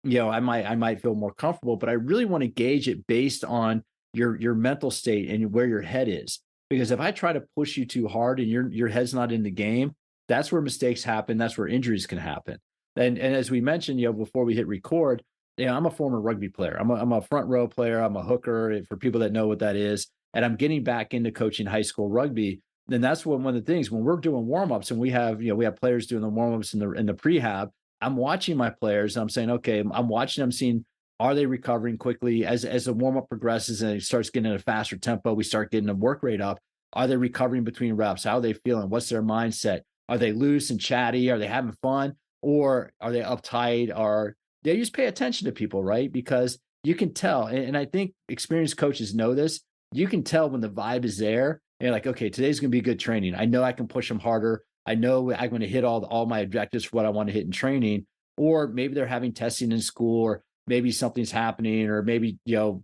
I might feel more comfortable, but I really want to gauge it based on your mental state and where your head is. Because if I try to push you too hard and your head's not in the game, that's where mistakes happen. That's where injuries can happen. And as we mentioned, before we hit record, I'm a former rugby player. I'm a front row player. I'm a hooker, for people that know what that is. And I'm getting back into coaching high school rugby. Then that's one of the things when we're doing warm-ups and we have players doing the warm-ups in the prehab. I'm watching my players. And I'm saying, okay, I'm watching them, seeing, are they recovering quickly as the warm-up progresses and it starts getting at a faster tempo, we start getting the work rate up. Are they recovering between reps? How are they feeling? What's their mindset? Are they loose and chatty? Are they having fun? Or are they uptight? Or they just pay attention to people, right? Because you can tell, and I think experienced coaches know this, you can tell when the vibe is there. And you're like, okay, today's going to be good training. I know I can push them harder. I know I'm going to hit all my objectives for what I want to hit in training. Or maybe they're having testing in school, or maybe something's happening, or maybe,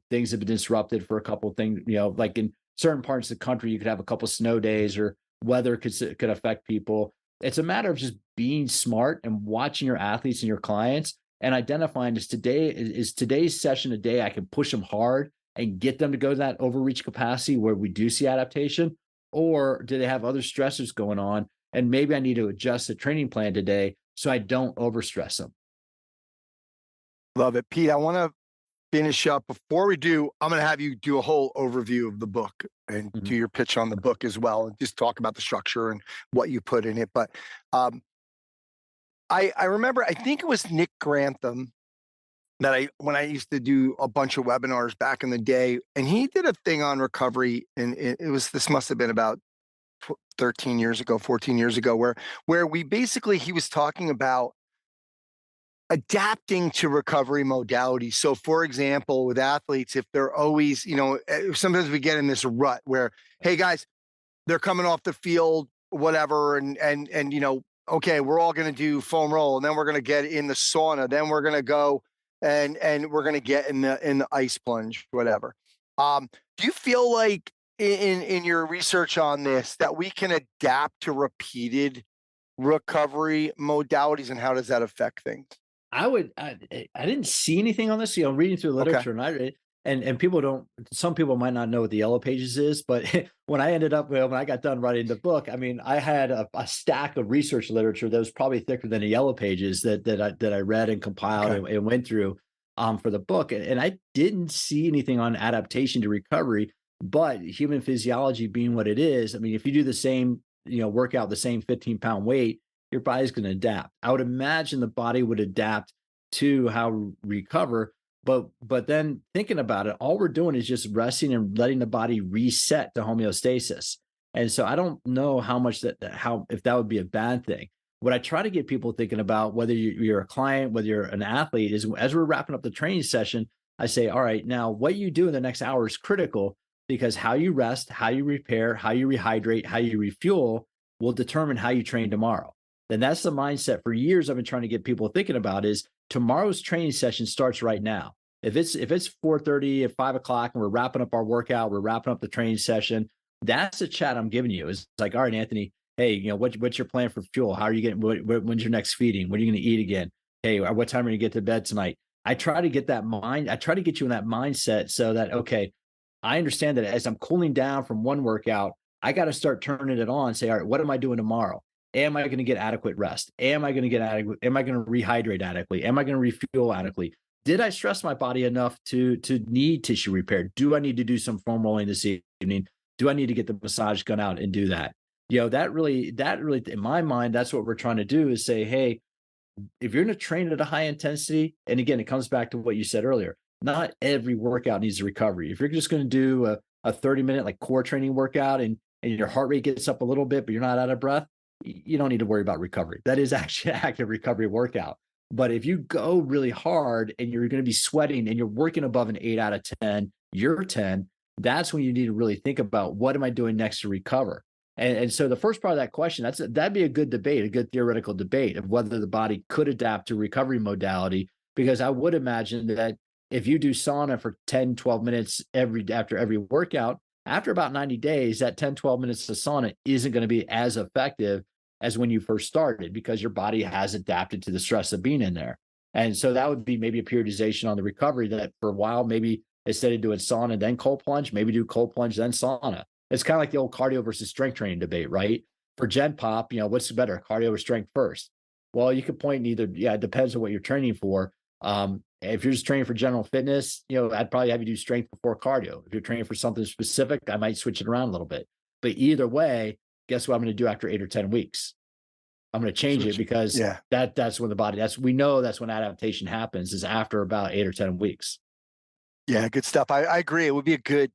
things have been disrupted for a couple of things, like in certain parts of the country, you could have a couple of snow days, or weather could affect people. It's a matter of just being smart and watching your athletes and your clients and identifying is today's session a day I can push them hard and get them to go to that overreach capacity where we do see adaptation, or do they have other stressors going on? And maybe I need to adjust the training plan today so I don't overstress them. Love it. Pete, I want to finish up. Before we do, I'm going to have you do a whole overview of the book and do your pitch on the book as well, and just talk about the structure and what you put in it. But I remember, I think it was Nick Grantham that when I used to do a bunch of webinars back in the day, and he did a thing on recovery, and this must have been about 13 years ago, 14 years ago, where he was talking about adapting to recovery modalities. So for example, with athletes, if they're always, sometimes we get in this rut where, hey guys, they're coming off the field, whatever. And okay, we're all going to do foam roll, and then we're going to get in the sauna. Then we're going to go and we're going to get in the ice plunge, whatever. Do you feel like in your research on this that we can adapt to repeated recovery modalities, and how does that affect things? I didn't see anything on this, reading through literature, and some people might not know what the yellow pages is, but when I got done writing the book, I had a stack of research literature that was probably thicker than the yellow pages that I read and compiled and went through for the book. And I didn't see anything on adaptation to recovery, but human physiology being what it is. If you do the same, workout, the same 15-pound weight, your body's going to adapt. I would imagine the body would adapt to how recover, but then thinking about it, all we're doing is just resting and letting the body reset to homeostasis. And so I don't know if that would be a bad thing. What I try to get people thinking about, whether you're a client, whether you're an athlete, is as we're wrapping up the training session, I say, all right, now what you do in the next hour is critical, because how you rest, how you repair, how you rehydrate, how you refuel will determine how you train tomorrow. Then that's the mindset for years I've been trying to get people thinking about, is tomorrow's training session starts right now. If it's 4:30 at 5 o'clock and we're wrapping up our workout, we're wrapping up the training session, that's the chat I'm giving you. It's like, all right, Anthony, hey, what's your plan for fuel? How are you getting, when's your next feeding? What are you going to eat again? Hey, what time are you going to get to bed tonight? I try to get you in that mindset so that, okay, I understand that as I'm cooling down from one workout, I got to start turning it on and say, all right, what am I doing tomorrow? Am I going to get adequate rest? Am I going to rehydrate adequately? Am I going to refuel adequately? Did I stress my body enough to need tissue repair? Do I need to do some foam rolling this evening? Do I need to get the massage gun out and do that? That really, in my mind, that's what we're trying to do, is say, hey, if you're going to train at a high intensity, and again, it comes back to what you said earlier, not every workout needs a recovery. If you're just going to do a 30-minute like core training workout and your heart rate gets up a little bit, but you're not out of breath, you don't need to worry about recovery. That is actually an active recovery workout. But if you go really hard and you're going to be sweating and you're working above an 8 out of 10, you're 10, that's when you need to really think about, what am I doing next to recover? And so the first part of that question, that'd be a good debate, a good theoretical debate of whether the body could adapt to recovery modality, because I would imagine that if you do sauna for 10, 12 minutes after every workout, after about 90 days, that 10, 12 minutes of sauna isn't going to be as effective as when you first started, because your body has adapted to the stress of being in there. And so that would be maybe a periodization on the recovery, that for a while, maybe instead of doing sauna, then cold plunge, maybe do cold plunge, then sauna. It's kind of like the old cardio versus strength training debate, right? For Gen Pop, what's better, cardio or strength first? Well, you could point in either. Yeah, it depends on what you're training for. If you're just training for general fitness, I'd probably have you do strength before cardio. If you're training for something specific, I might switch it around a little bit. But either way, guess what I'm going to do after 8 or 10 weeks? I'm going to change it, because that's when the body, we know that's when adaptation happens, is after about 8 or 10 weeks. Yeah, good stuff. I agree. It would be a good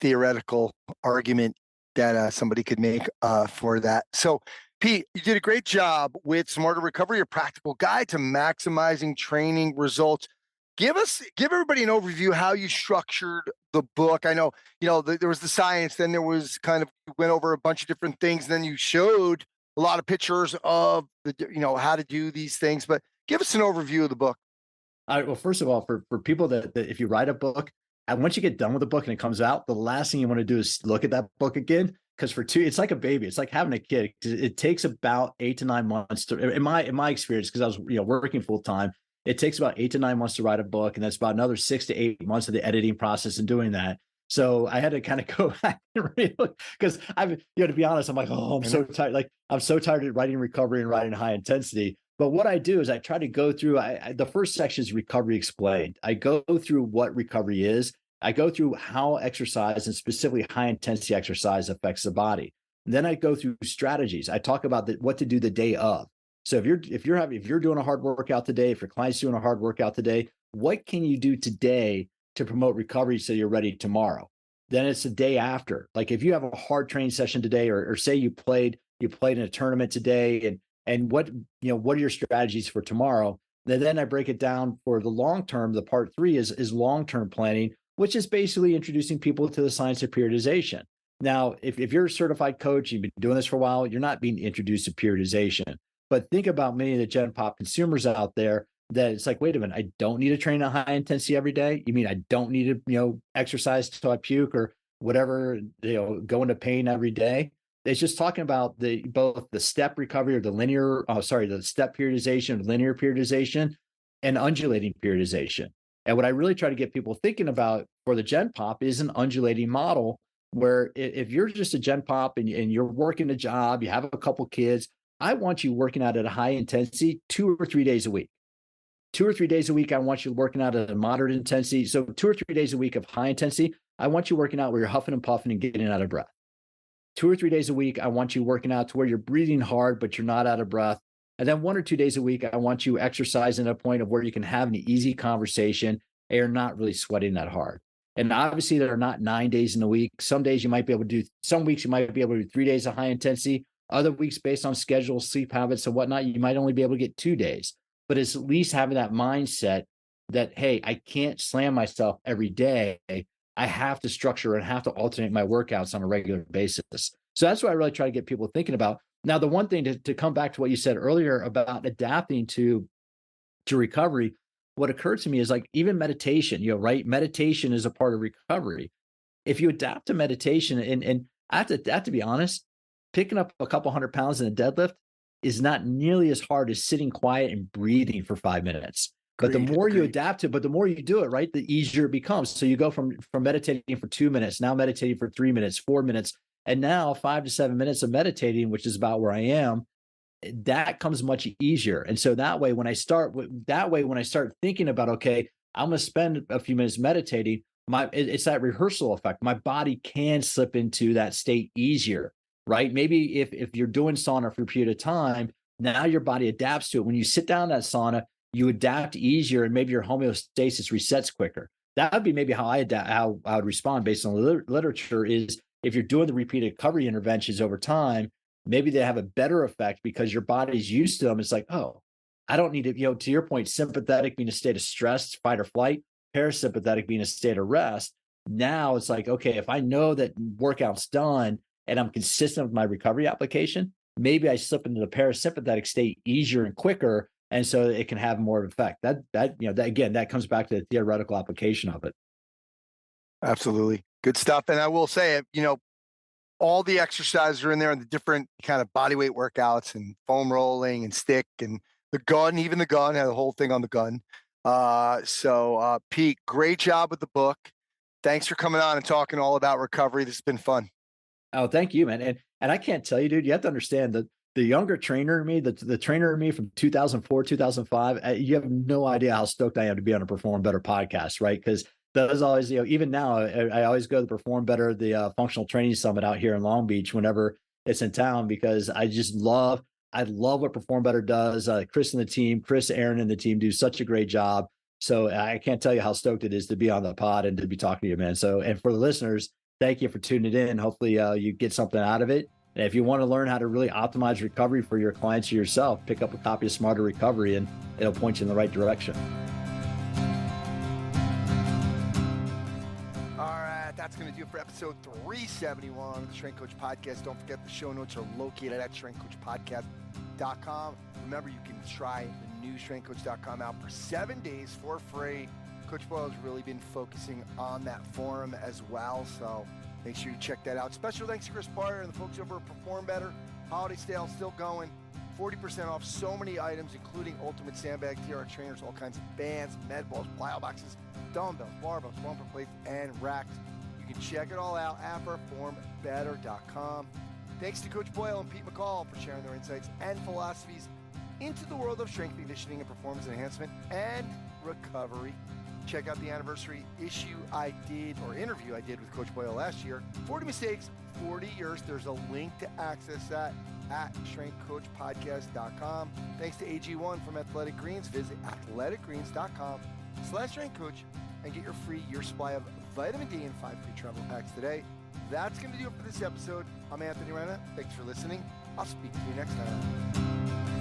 theoretical argument that somebody could make for that. So, Pete, you did a great job with Smarter Recovery, a practical guide to maximizing training results. Give everybody an overview how you structured the book. I know, there was the science, then there was kind of, went over a bunch of different things, and then you showed a lot of pictures of how to do these things. But give us an overview of the book. Well, first of all, for people that if you write a book, and once you get done with the book and it comes out, the last thing you want to do is look at that book again, because it's like a baby. It's like having a kid. It takes about 8 to 9 months to, in my experience, because I was working full time. It takes about 8 to 9 months to write a book, and that's about another 6 to 8 months of the editing process and doing that. So I had to kind of go back and read, because to be honest, I'm like, I'm so tired. Like, I'm so tired of writing recovery and writing high intensity. But what I do is I try to go through, the first section is recovery explained. I go through what recovery is. I go through how exercise, and specifically high intensity exercise, affects the body. And then I go through strategies. I talk about what to do the day of. So if you're doing a hard workout today, if your client's doing a hard workout today, what can you do today to promote recovery so you're ready tomorrow? Then it's the day after. Like, if you have a hard training session today, or say you played in a tournament today, and what are your strategies for tomorrow? Then I break it down for the long term. The part 3 is long-term planning, which is basically introducing people to the science of periodization. Now, if you're a certified coach, you've been doing this for a while, you're not being introduced to periodization. But think about many of the Gen Pop consumers out there that it's like, wait a minute, I don't need to train at high intensity every day. You mean I don't need to, exercise till I puke or whatever, go into pain every day? It's just talking about both the step recovery, or the step periodization, linear periodization, and undulating periodization. And what I really try to get people thinking about for the Gen Pop is an undulating model, where if you're just a Gen Pop and you're working a job, you have a couple kids, I want you working out at a high intensity 2 or 3 days a week. 2 or 3 days a week, I want you working out at a moderate intensity. So 2 or 3 days a week of high intensity, I want you working out where you're huffing and puffing and getting out of breath. 2 or 3 days a week, I want you working out to where you're breathing hard, but you're not out of breath. And then 1 or 2 days a week, I want you exercising at a point of where you can have an easy conversation and you're not really sweating that hard. And obviously, there are not 9 days in a week. Some days you might be able to do, some weeks you might be able to do 3 days of high intensity. Other weeks, based on schedule, sleep habits, and whatnot, you might only be able to get 2 days. But it's at least having that mindset that, hey, I can't slam myself every day. I have to structure and have to alternate my workouts on a regular basis. So that's what I really try to get people thinking about. Now, the one thing to come back to what you said earlier about adapting to recovery, what occurred to me is, like, even meditation, right? Meditation is a part of recovery. If you adapt to meditation, and I have to be honest, picking up a couple 100 pounds in a deadlift is not nearly as hard as sitting quiet and breathing for 5 minutes. But the more you adapt to it, but the more you do it, right, the easier it becomes. So you go from meditating for 2 minutes, now meditating for 3 minutes, 4 minutes, and now 5 to 7 minutes of meditating, which is about where I am. That comes much easier. And so that way, when I start thinking about, okay, I'm going to spend a few minutes meditating, it's that rehearsal effect. My body can slip into that state easier, right? Maybe if you're doing sauna for a period of time, now your body adapts to it. When you sit down in that sauna, you adapt easier and maybe your homeostasis resets quicker. That would be maybe how I adapt, how I would respond based on the literature is if you're doing the repeated recovery interventions over time, maybe they have a better effect because your body's used to them. It's like, oh, I don't need to, to your point, sympathetic being a state of stress, fight or flight, parasympathetic being a state of rest. Now it's like, okay, if I know that workout's done and I'm consistent with my recovery application, maybe I slip into the parasympathetic state easier and quicker. And so it can have more of an effect. That again, that comes back to the theoretical application of it. Absolutely. Good stuff. And I will say, all the exercises are in there and the different kind of body weight workouts and foam rolling and stick and the gun, even the gun, had a whole thing on the gun. So Pete, great job with the book. Thanks for coming on and talking all about recovery. This has been fun. Oh, thank you, man. And I can't tell you, dude, you have to understand that the younger trainer in me, the trainer in me from 2004, 2005, you have no idea how stoked I am to be on a Perform Better podcast, right? Because those always, even now, I always go to the Perform Better, the functional training summit out here in Long Beach whenever it's in town, because I love what Perform Better does. Chris and the team, Chris, Aaron and the team do such a great job. So I can't tell you how stoked it is to be on the pod and to be talking to you, man. So, and for the listeners, thank you for tuning in. Hopefully you get something out of it. And if you want to learn how to really optimize recovery for your clients or yourself, pick up a copy of Smarter Recovery and it'll point you in the right direction. All right, that's going to do it for episode 371 of the Strength Coach Podcast. Don't forget the show notes are located at strengthcoachpodcast.com. Remember, you can try the new strengthcoach.com out for 7 days for free. Coach Boyle has really been focusing on that forum as well, so make sure you check that out. Special thanks to Chris Barter and the folks over at Perform Better. Holiday sale still going. 40% off so many items, including Ultimate Sandbag, TRT trainers, all kinds of bands, med balls, plyo boxes, dumbbells, barbells, bumper plates, and racks. You can check it all out at performbetter.com. Thanks to Coach Boyle and Pete McCall for sharing their insights and philosophies into the world of strength conditioning and performance enhancement and recovery. Check out the anniversary interview I did with Coach Boyle last year. 40 mistakes, 40 years. There's a link to access that at strengthcoachpodcast.com. Thanks to AG1 from Athletic Greens. Visit athleticgreens.com/strengthcoach and get your free year supply of vitamin D and 5 free travel packs today. That's going to do it for this episode. I'm Anthony Renna. Thanks for listening. I'll speak to you next time.